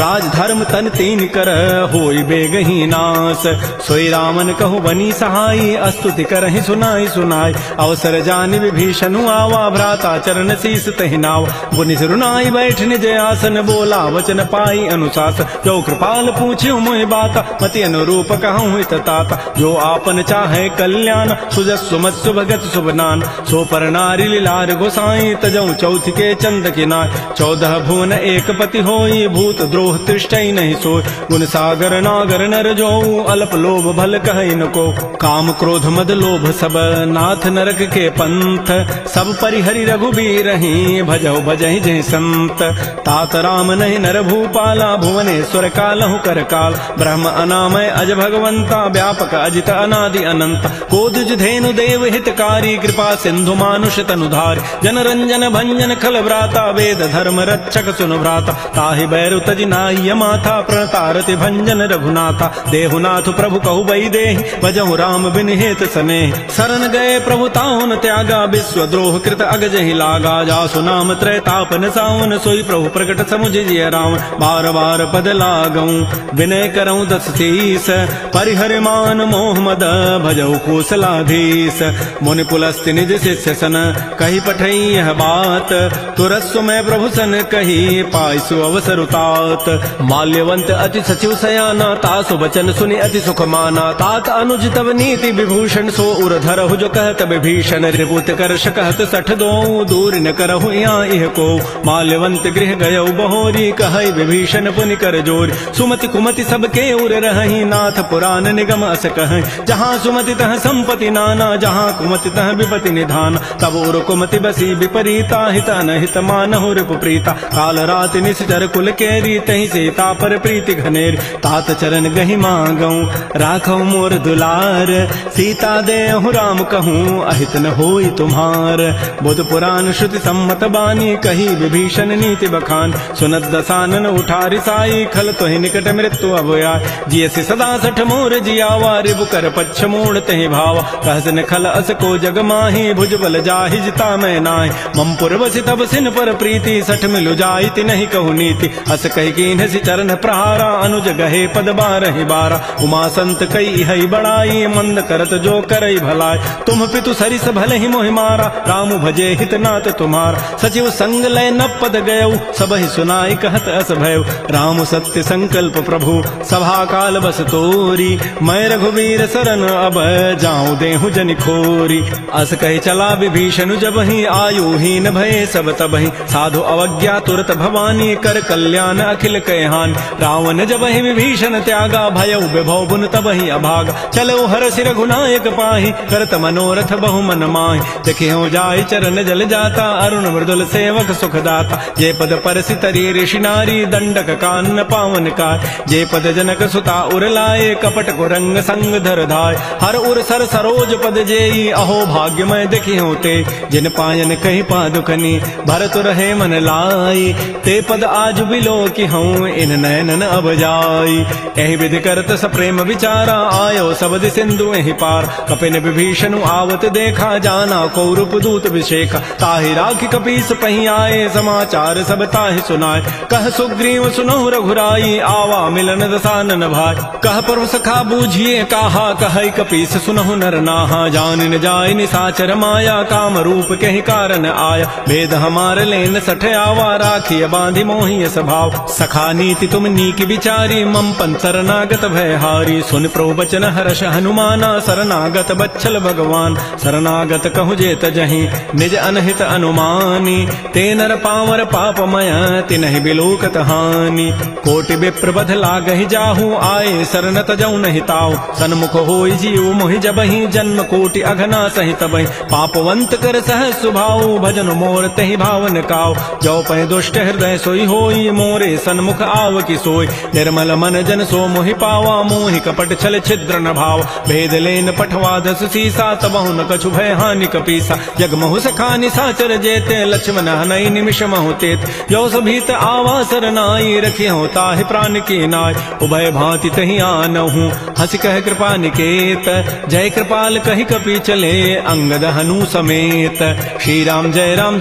राज धर्म तन तीन कर होई बेगही नास सोई रामन कहु बनी सहाई अस्तुति करहि सुनाई सुनाई अवसर जानि विभीषण आवा भ्राता चरण शीस तहि नाव बुनि सिरुनाई बैठ निज आसन बोला वचन पाई अनुशास जो कृपाल पूछ्यो मोहि बाता मति अनुरूप कहूँ हित ताता जो आपन चाहे कल्याण सुजस सुमत सुभगत सुबनान सो पर नारी लीलार गोसाई तजऊ चौथ के चंद किनाय 14 भुवन एक पति होई भूत द्रोह तिष्ठई नहीं सोय गुण सागर नागर नर जो अल्प लोभ भल कहई न को काम क्रोध मद लोभ सब नाथ नरक के पंथ सब परिहरि रघुबीर ही भजौ भजहि जय संत तात राम नहीं नर भूपाला भुवनेश्वर कालहु कर काल ब्रह्म अनामय अज भगवंता व्यापक अजित अनादि अनंत कोदुज धेनु देव हितकारी कृपा सिंधु मानुष तनुधार जन रंजन भंजन खल व्राता वेद धर्म रक्षक सुनु भ्राता ताहि बैरु तजि नाह्य माथा प्रणतारति भंजन रघुनाथा देहुनाथ प्रभु कहु बई देहि भजहु राम बिन हेत सनेह शरण गए प्रभु ताहुन त्यागा विश्व द्रोह कृत अगजहि लागा जासु नाम त्रैतापन सावन सोई प्रभु प्रकट समुझिय राम बार बार पद लागऊं विनय करऊं दस शीस परिहर मान मोह मद भजऊ कौशलाधीश मुनि पुलस्ति निज शिष्य सन कही पठई यह बात तुरस्सु में प्रभु सन कही पाइसु अवसर उतात माल्यवंत अति सचिव सयाना तासु वचन सुनि अति सुख माना तात अनुज तब नीति विभूषण सो उर धरहु जो कहत विभीषण रिपुत करश कहत सठ दो दूर न करहु यहाँ इह को माल्यवंत गृह गयौ बहोरी कहई विभीषण पुनि कर जोर सुमति कुमति सबके उर रहि नाथ पुराण निगम अस कह जहाँ सुमति तह संपति नाना जहाँ कुमति तह विपति निधान तब उर कुमति बसी विपरीता हित अनहित मानहु रिपु प्रीता काल रात निश्चर कुल केरी तहि सीता पर प्रीति घनेर तात चरण गहि मांगऊं राखौ मोर दुलार सीता देहु राम कहूँ अहित न होई तुम्हार बुध पुराण श्रुति सम्मत बानी कही विभीषण नीति बखान सुनत दसानन उठारी साई खल तोहि निकट मृत्यु अभया जियसि सदा सठ मोर जियावा रिबु कर पच्छ मोड़ तहि भावा कहसन खल अस को जग माही भुज बल जाहि जिता मैं नाहि मम पुरवसि तब सिन पर प्रीति सठ मिलु जाइति नहीं कहु नीति अस कहि कीन्ह सि चरण प्रहारा अनुज गहे पद बारहि बारा उमा संत कई हई बड़ाई मंद करत जो करई भलाई तुम पितु सरिस भले ही मोहि मारा राम भजे हित नाथ तुम्हार सचिव संग लय न पद गयऊ सब ही सुनाई कहत अस भयउ राम सत्य संकल्प प्रभु सभा काल बस तोरी मैं रघुवीर शरण अब जाऊं देहु जनि खोरी अस कहि चला विभीषण जब ही आयुहीन भये सब तबहि साधु अवज्ञा तुरत भवानी कर कल्याण अखिल कहान रावण जब ही विभीषण त्यागा भयउ विभव बुन तबहि अभाग चलो हर सिर रघुनायक पाहि करत मनोरथ बहु मन माहि देखि हो जाय चरण जल जाता अरुण मृदुल सेवक सुखदाता जे पद परसि तरी ऋषि नारी दंडक कान पावन काय जे पद जनक सुता उर लाए कपट को रंग संग धर धाय हर उर सर सरोज पद जेई अहो भाग्यमय देखि होते जिन पायन कही पादुकनी भरत रहे मन लाई ते पद आज बिलो कि हूँ इन नैनन अब जाई एहि विधि करत सप्रेम विचारा आयो सबद सिंधु एहि पार कपिन विभीषण आवत देखा जाना कौरूप दूत विशेखा ताहि राखी कपीस पही आए समाचार सब ताहि सुनाए कह सुग्रीव सुनहु रघुराई आवा मिलन दसानन भाई कह प्रभु सखा बूझिए कहा कह कपीस सुनहु नर नाहा जान न जाय निसाचर माया काम रूप के ही कारण आया भेद हमार लेन सठ आवा राखी बांधि मोहि स्वभाव सखा नीति तुम नीक विचारी मम पन शरणागत भयहारी सुन प्रभु बचन हर्ष हनुमाना शरणागत बच्छल भगवान शरणागत कहु जेत जहि निज अनहित अनुमानी ते नर पावर पापमय तिनहि बिलोकत हानि कोटि विप्र बध लागहि जाहु आए शरण तजौ नहि ताऊ सन्मुख होई जीव मोहि जबहि जन्म कोटि अघना सहित बहि पापवंत कर सह सुभाऊ भजन मोर तहि भावन काऊ जो पै दुष्ट हृदय सोई होई मोरे सन्मुख आव कि सोई निर्मल मन जन सो मोहि पावा मोहि कपट छल छिद्र न भाव भेद लेन पठवा दस सीसा तबहु न कछु भय हानि कपीसा जग महु सखानि साचर जेते लक्ष्मण हनई निमिष महु तेत जो सभीत आवा सरनाई रखि हो ताहि प्राण की नाय उभय भांति तहि आनहु हंस कह कृपा निकेत जय कृपाल कहि कपि चले अंगद हनु समेत श्री राम जय राम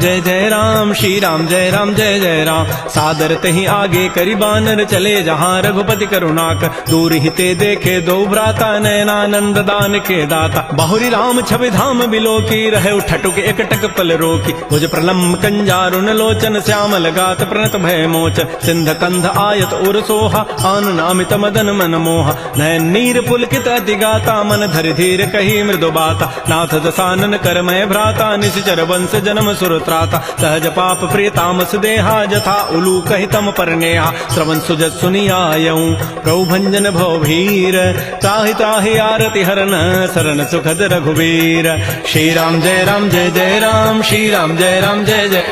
श्री राम जय जय राम सादर तहि आगे करि बानर चले जहाँ रघुपति करुणाकर दूर हिते देखे दो भ्राता नयनानंद दान के दाता बहुरी राम छवि धाम बिलो की रहे ठटुक एकटक पल रोकी भुज प्रलम्ब कंजारुन लोचन श्यामल गात प्रणत भय मोचन सिंध कंध आयत उर सोहा आनन अमित मदन मन मोहा नयन नीर पुलकित अति गाता मन धर धीर कही मृदु बाता नाथ दसानन कर मय भ्राता निश्चर वंश जन्म सुर त्राता सहज पाप प्रिय तामस देहा जथा उलू कहि तम पर नेहा श्रवण सुजत सुनियायऊं प्रभु भंजन भव भीर ताहि ताहि आरति हरन शरण सुखद रघुवीर श्री राम जय राम श्री राम जय जय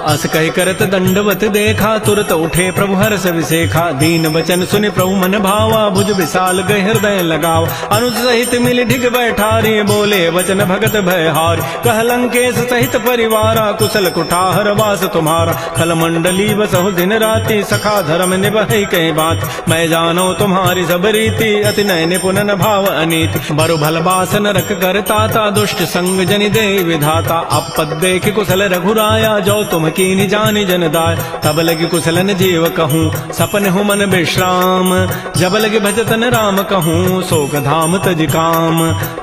अस कहि करत दंडवत देखा तुरत उठे प्रभु हर्ष विसेखा दीन वचन सुनि प्रभु मन भावा भुज विशाल गए हृदय लगावा अनुज सहित मिल ढिग बैठारी बोले वचन भगत भयहार कह लंकेश सहित परिवारा कुशल कुठार वास तुम्हारा खल मंडली बसहु दिन राति सखा धर्म निभहि कई बात मैं जानो तुम्हारी सब रीति अति नय निपुणन भाव अनीति बरु भल बासन रख करता ता दुष्ट संग जनि दे विधाता अपद देख कुशल रघुराया जो तुम कीनि जानि जन दाय तब लगी कुशलन जीव कहूँ सपन हूँ मन विश्राम जब लगे भजतन राम कहूँ शोक धाम तज काम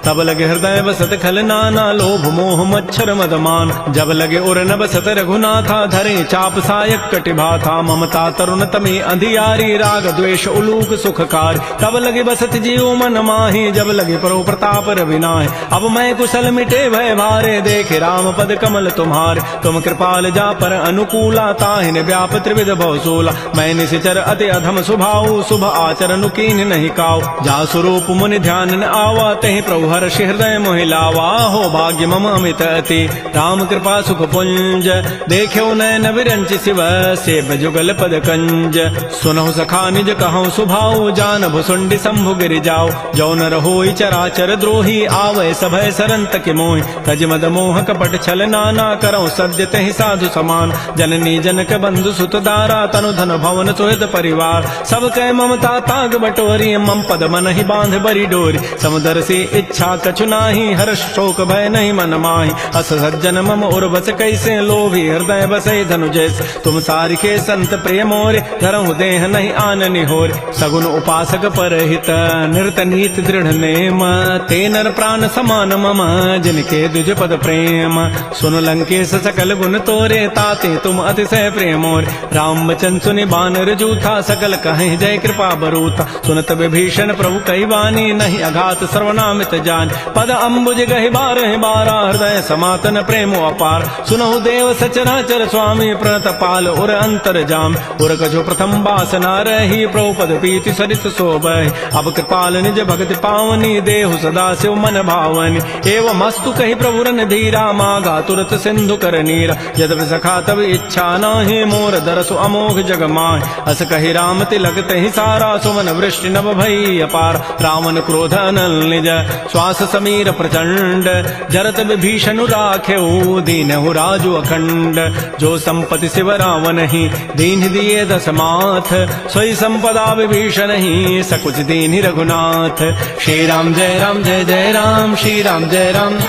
तब लगे हृदय बसत खल नाना लोभ मोह मच्छर मदमान जब लगे उर न बसत रघुनाथा धरे चाप सायक कटिभाथा ममता तरुण तमे अंधियारी राग द्वेष उलूक सुखकार तब लगे बसत जीव मन माही जब लगे परो प्रताप रविनाय अब मैं कुशल मिटे भय भारे देखे राम पद कमल तुम्हारे तुम कृपाल जा पर अनुकूला ताहिन व्याप त्रिविध भवसूला मैं निशिचर अति अधम स्वभाव शुभ आचरण कीन नहीं काव जा स्वरूप मुनि ध्यान न आवा तहि प्रभु हर्ष हृदय मोहि लावा हो भाग्य मम अमित अति राम कृपा सुख पुंज देखो नयन विरंच शिव सेव जुगल पद कंज सुनहु सखा निज कहूँ सुभाव जान भुसुंडी शंभु गिरि जाओ जो न रहोई चराचर द्रोही आवे सभय सरंत के मोहि तज मद मोह कपट छल नाना करौ सद्य तहि साधु समान जननी जनक बंधु सुत दारा तनु धन भवन सुहृद परिवार सब कह ममता ताग बटोरी मम पद मन ही बांध बरी डोरी समुदर से इच्छा कछु नाही हर्ष शोक भय नहीं मन माही अस सज्जन मम उर्वस कैसे लोभी हृदय बसे धनु जैसे तुम सारिके संत प्रिय मोरे धरहु देह नहीं आननि होर सगुन उपासक परहित निरत नीत दृढ़ नेम ते नर प्राण समान मम जिनके दुज पद प्रेम सुन लंकेश सकल गुण तोरे ताते तुम अतिशय प्रेमोर। राम बचन सुनि बानर जूथा सकल कहें जय कृपा बरूथा। सुनत विभीषण प्रभु कही वाणी नहीं अघात सर्वनामित जान। पद अम्बुज गहि बारह बारा हृदय समातन प्रेमो अपार। सुनहु देव सचराचर स्वामी प्रणत पाल उर अंतर जाम। उर कछो प्रथम बासना रही प्रभु पद पीति सरित शोभहि। अब कृपाल निज भक्ति पावनी देहु सदा शिव मन भावनी। एवं मस्तु कही प्रभु रन धीरा मागा तुरत सिंधु कर नीरा। यद्यपि सखा तब इच्छा नाही मोर दरसु अमोघ जग माहि। अस कही राम तिलक तहि सारा सुमन वृष्टि नभ भई अपार। रावण क्रोध अनल निज श्वास समीर प्रचंड। जरत विभीषण राखेऊ दीनहु राजु अखंड। जो संपत्ति शिव रावण ही दीन दिए दस माथ। सोई संपदा विभीषण ही सकुच दीन रघुनाथ। श्री राम जय जय राम श्री राम जय राम।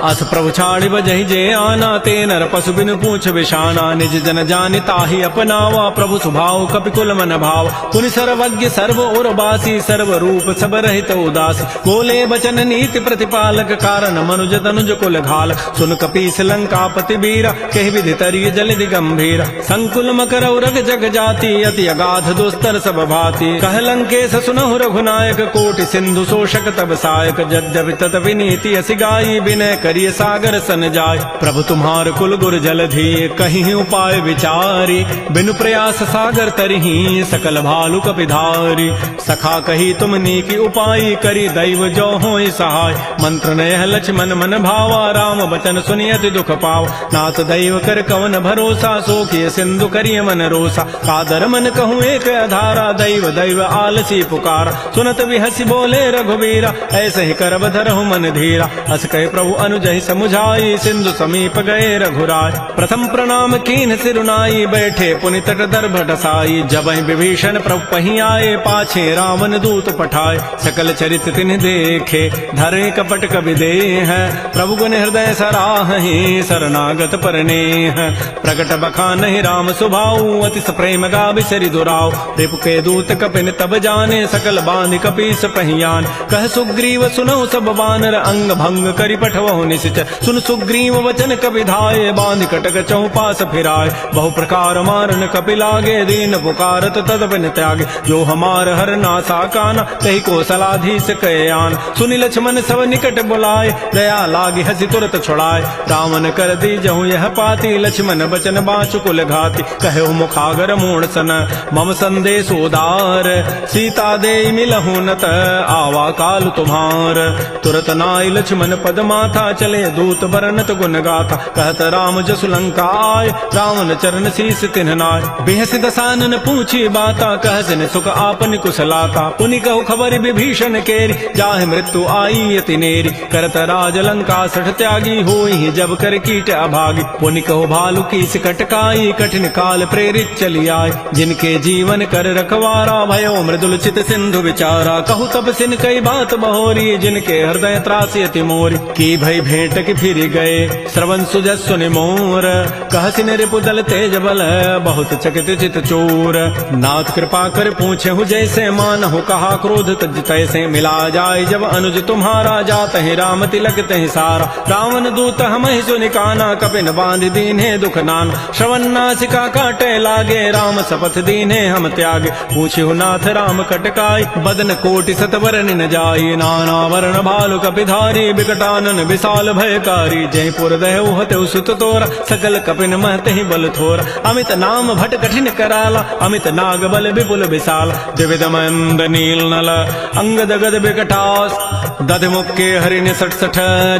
अस प्रभु छाड़ि बजहि जे आना। ते नर पशु बिनु पूछ विषाना। निज जन जानि ताहि अपनावा प्रभु स्वभाव कपिकुल मन भाव। पुनि सर्वज्ञ सर्व और बासी सर्व रूप सब रहित उदास। बोले बचन नीति प्रतिपालक कारण मनुज तनुज कुल घाल। सुन कपीस लंकापति बीरा कहि विधि तरिय जलधि गंभीर। संकुल मकर उरग जग जाति अति अगाध दुस्तर सब भाति। कह लंकेश सुनहु रघुनायक कोटि सिंधु शोषक तब सायक। यद्यपि तदपि नीति असि गाई विनय करिय सागर सन जाय। प्रभु तुम्हार कुल गुर जलधि कहीं उपाय विचारी। बिनु प्रयास सागर तरही सकल भालु कपिधारी। सखा कही तुम नीकी उपाय करी दैव जो होई सहाय। मंत्र नयह लक्ष्मण मन भावा राम बचन सुनियति दुख पाव। नाथ दैव कर कवन भरोसा सो किय सिंधु करिय मन रोसा। कादर मन कहूँ एक अधारा दैव दैव आलसी पुकार। सुनत विहसी बोले रघुवीरा ऐसे ही करब धरहु मन धीरा। अस कहे प्रभु अनुजहि समुझाई सिंधु समीप गए रघुराय। प्रथम प्रणाम कीन सिरुनाई बैठे पुनि तट दर्भ डसाई। जबहि विभीषण प्रभु पही आए पाछे रावण दूत पठाए। सकल चरित तिन्ह देखे धरे कपट कवि देह। प्रभु गुण हृदय सराहि शरणागत परनेह। प्रकट बखानहि राम सुभाऊ अतिस प्रेम गावि सरि दुराव। रिपु के दूत कपिन तब जाने सकल बांधि कपीस पहियान। कह सुग्रीव सुनहु सब बानर अंग भंग करि पठवहु निश्चय। सुन सुग्रीव वचन कपि धाये बांध कटक चौपास फिराय। बहु प्रकार मारन कपि लागे दीन पुकारत तदपिन त्यागे। जो हमार हर नासा काना कही कौशलाधीश कहे आन। सुनि लक्ष्मण सब निकट बुलाए दया लागे हसी तुरत छुड़ाए। रावण कर दी जहु यह पाती लक्ष्मण बचन बाचु कुल घाती। कहे मुखागर मूण सन मम संदेश उदार। सीता दे मिलहु नत आवा काल तुम्हार। तुरत नाई लक्ष्मण पद माथा चले दूत बरनत गुण गाथा। कहत राम जसु लंका आय रावण चरण शीस तिन्ह नाय। बेहसी दसानन पूछी बाता कहसिन सुख आपन कुशलाता। पुनि कहु खबर विभीषण केरी जाहि मृत्यु आई अति नेरी। करत राज लंका सठ त्यागी होई जब कर कीट अभागी। पुनि कहु भालु कीस कटकाई कठिन काल प्रेरित चली आय। जिनके जीवन कर रखवारा भयो मृदुल चित सिंधु विचारा। कहु तब सिन कई बात बहोरी जिनके हृदय त्रासी अति मोरी। की भई भेंट की फिर गए श्रवण सुजस सुनि मोर। कहसिन रिपु दल तेज बल बहुत चकित चित चोर। नाथ कृपा कर पूछे हु जैसे मानहु कहा क्रोध तज तैसे। मिला जाय जब अनुज तुम्हारा जात है राम तिलक तहि सारा। रावण दूत हमहि सुनि काना कपिन बांध दीन्हे दुख नान। श्रवण नासिका काटे लागे राम शपथ दीन्हे हम त्यागे। पूछे नाथ राम कटकाई बदन कोटि सतवरन न जाई। नाना वर्ण भालु कपिधारी विकटानन विशाल भयकारी। जयपुर दहु हतु सुत तोरा सकल कपिन महतहि बल थोरा। अमित नाम भट कठिन कराला अमित नाग बल विपुल विशाल। द्विविध मंद नील नल अंगद गद विकटास। दध मुक्के हरिण सठ सठ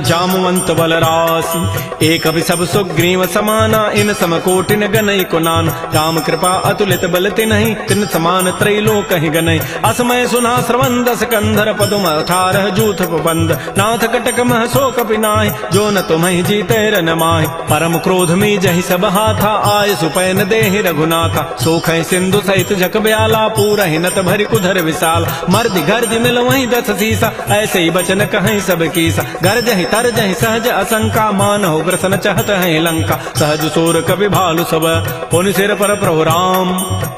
जामवंत बल राशि। एक अभि सब सुग्रीव समाना इन समकोटिन गनई कुनान। राम कृपा अतुलित बल तिन्हि तिन समान त्रैलोक कहि गनई। असमय सुना श्रवण दस कंधर पदुम 18 जूथ बंद। नाथ कटक मह सो कपि नाहि जो न तुम्हि जीते रन माहि। परम क्रोध में जहि सब हाथा आय सुपैन देहि रघुनाथा। सोख सिंधु सहित झक ब्याला पूरा हिनत भरि कुधर विशाल। मर्दि गर्दि मिल वहीं 10 सीसा ऐसे सही बचन कहीं सब कीसा घर जहि तर जहि सहज असंका मान हो ग्रसन चहत है लंका सहज सोर कवि भालु सब पुन सिर पर प्रभु राम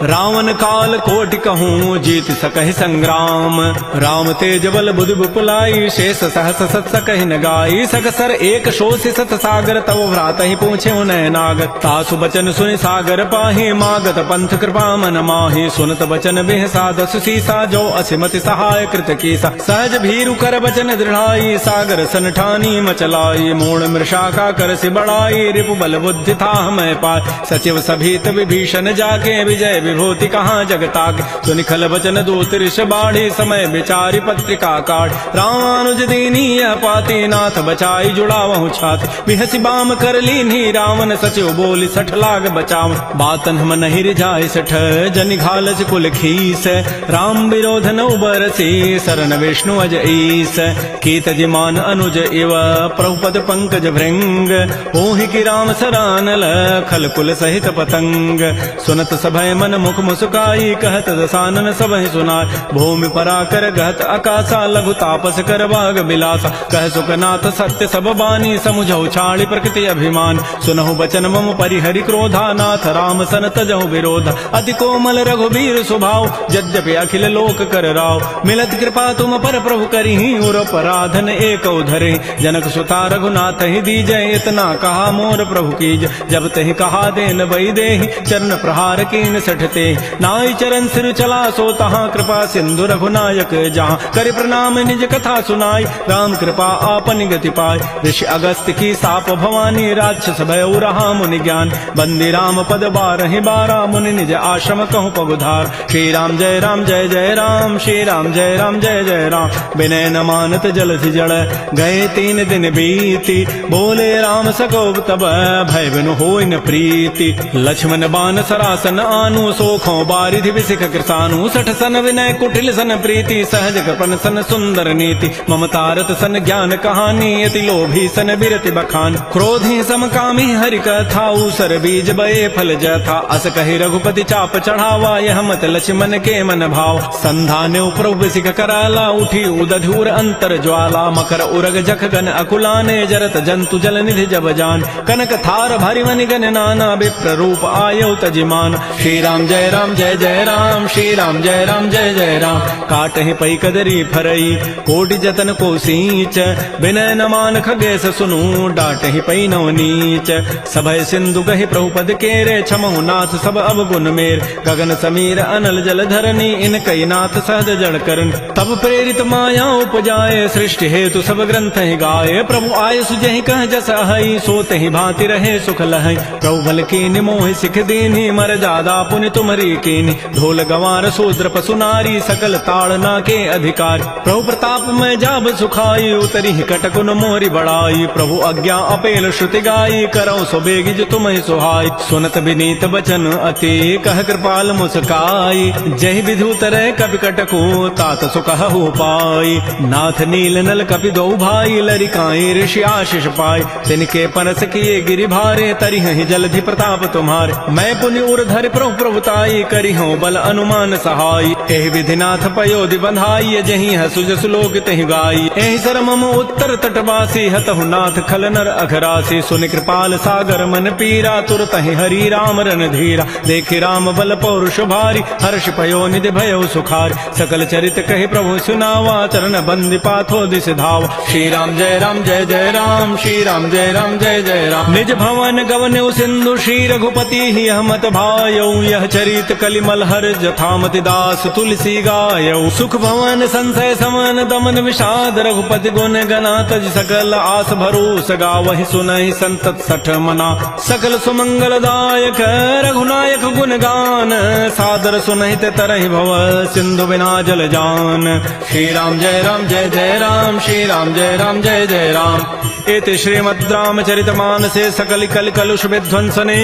रावण काल कोटि कहूँ जीत सकहि संग्राम राम तेज बल बुधि बुपुलाई शेष सहस सत सकहि न गाई सगसर एक शोषि सत सागर तव भ्रात ही पूछे उन्हें नाग तासु बचन सुनि सागर पाहि मागत पंथ कृपा मन माहि सुनत बचन बिह साधस सीसा जो असिमति सहाय कृत कीसा सहज भीरु कर बचन दृढ़ाई सागर सन ठानी मचलाई मूण मृषा का कर सि बढ़ाई रिपु बल बुद्धि था मैं पाय सचिव सभीत विभीषण जाके विजय विभूति कहाँ जगताके सुनिखल बचन दूत ऋष बाढ़ी समय विचारी पत्रिका काट रामानुज दीनी यह पाती नाथ बचाई जुड़ा वहु छाती बिहसी बाम कर लीनी रावण सचिव बोली सठ लाग बचाव बातन हम नहीं रिझाई सठ जनि घालस कुल खीस राम विरोध न उबरसी शरण विष्णु अज ईस कीत जिमान अनुज इव प्रभुपद पंकज भृंग ओहि की राम सरानल खल कुल सहित पतंग सुनत सभय मन मुख मुस्काई कहत दसानन सबहि सुनाय भूमि पराकर गहत आकाशा लघु तापस कर बाग बिलासा कह सुखनाथ सत्य सब बानी समुझौ छाड़ी प्रकृति अभिमान सुनहु बचन मम परिहरि क्रोधा नाथ राम सन तजहु विरोधा अति कोमल रघुबीर स्वभाव यद्यपि अखिल लोक कर राव मिलत कृपा तुम पर प्रभु करिहि उर पराधन एक धरे जनक सुता रघुनाथ ही दीजय इतना कहा मोर प्रभु कीज जब तहि कहा देन बई देहि चरण प्रहार कीन सठते नाई चरण सिर चला सो तहाँ कृपा सिंधु रघुनायक जहाँ कर प्रणाम निज कथा सुनाई राम कृपा आपन गति पाय ऋषि अगस्त की साप भवानी राक्षस भय रहा मुनि ज्ञान बंदी राम पद बारहि बारा मुनि निज आश्रम कहूँ पगुधार श्री राम जय राम श्री राम जय जय राम विनय न मानत जलधि जड़ गए 3 दिन बीती बोले राम सको तब भय बिनु होय न प्रीति लक्ष्मण बान सरासन आनु सोखों बारिधि विसिख कृसानु सठ सन विनय कुटिल सन प्रीति सहज कृपन सन सुंदर नीति ममतारत सन ज्ञान कहानी अति लोभी सन बिरति बखान क्रोधी समकामी हरि कथा उसर बीज बये फल जथा अस कहि रघुपति चाप चढ़ावा यह मत लक्ष्मण के मन भाव संधाने प्रभु सिख कराला उठी उदधूर अंतर ज्वाला मकर उरग जख गन अकुलाने जरत जंतु जल निधि जब जान कनक थार भरि मनि गन नाना विप्र रूप आयो तजिमान श्री राम जय राम श्री राम जय जय राम काटहि पै कदरी फरई कोटि जतन को सींच विनय न मान खगेश सुनु डाटहि पै नव नीच सभय सिंधु गहि प्रभुपद केरे छमहु नाथ सब अवगुण मेर गगन समीर अनल जल धरनी इन कई नाथ सहज जड़ करन तब प्रेरित माया उपजाए सृष्टि हेतु सब ग्रंथ ही गाये प्रभु आय सुजहि कह जस हई सोते ही भांति रहे सुख लहई प्रभु भल कीनि मोहि सिख दीन्हि मर जादा पुनि तुम्हरी कीनि ढोल गंवार शूद्र पशु नारी सकल ताड़ना के अधिकार प्रभु प्रताप में जाब सुखाई उतरी कटकुन मोरी बढ़ाई प्रभु आज्ञा अपेल श्रुति गाई करौ सुबेगी जो तुम ही सुहाई सुनत विनीत बचन अति कह कृपाल मुस्काई जय विधु तरह कपि कटकु तात सुकहु पाई नाथ नील नल कपि दो भाई लरिकाई ऋषि आशीष पाई तिनके परस किए गिरि भारे तरिहि जलधि प्रताप तुम्हारे मैं पुनि उर्धर प्रभु प्रभुताई करिहु बल अनुमान सहाय एहि विधिनाथ पयोधि बंधाई जहि हसु जसु लोक तहि गाई एहि सर मम उत्तर तटवासी हतहु नाथ खल नर अघरासी सुनि कृपाल सागर मन पीरा तुरत ही हरि राम रन धीरा देखि राम बल पौरुष भारी हर्ष पयो निधि भयो सुखारी सकल चरित कहि प्रभु सुनावा चरण बंदी पाथो दिस धाव श्री राम जय राम श्री राम जय जय राम निज भवन गवन सिंधु श्री रघुपति ही हमत भायौ यह चरित कलिमल हर जथामति दास तुलसी गायौ सुख भवन संशय समन दमन विषाद रघुपति गुण गना तज सकल आस भरोस गावहि सुनहि संतत सठ मना सकल सुमंगल दायक रघुनायक गुण गान सादर सुनहित तरहि भव सिंधु बिना जल जान श्री राम जय राम श्री राम जय जय राम इति श्रीमद् रामचरितमानसे सकल कल कलुष विध्वंसने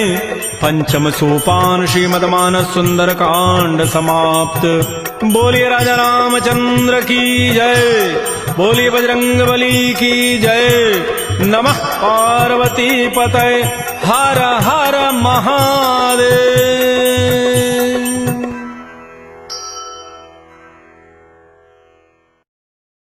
पंचम सोपान श्रीमद् मानस सुंदर कांड समाप्त। बोलिए राजा रामचंद्र की जय, बोलिए बजरंग बली की जय। नमः पार्वती पतये, हर हर महादेव।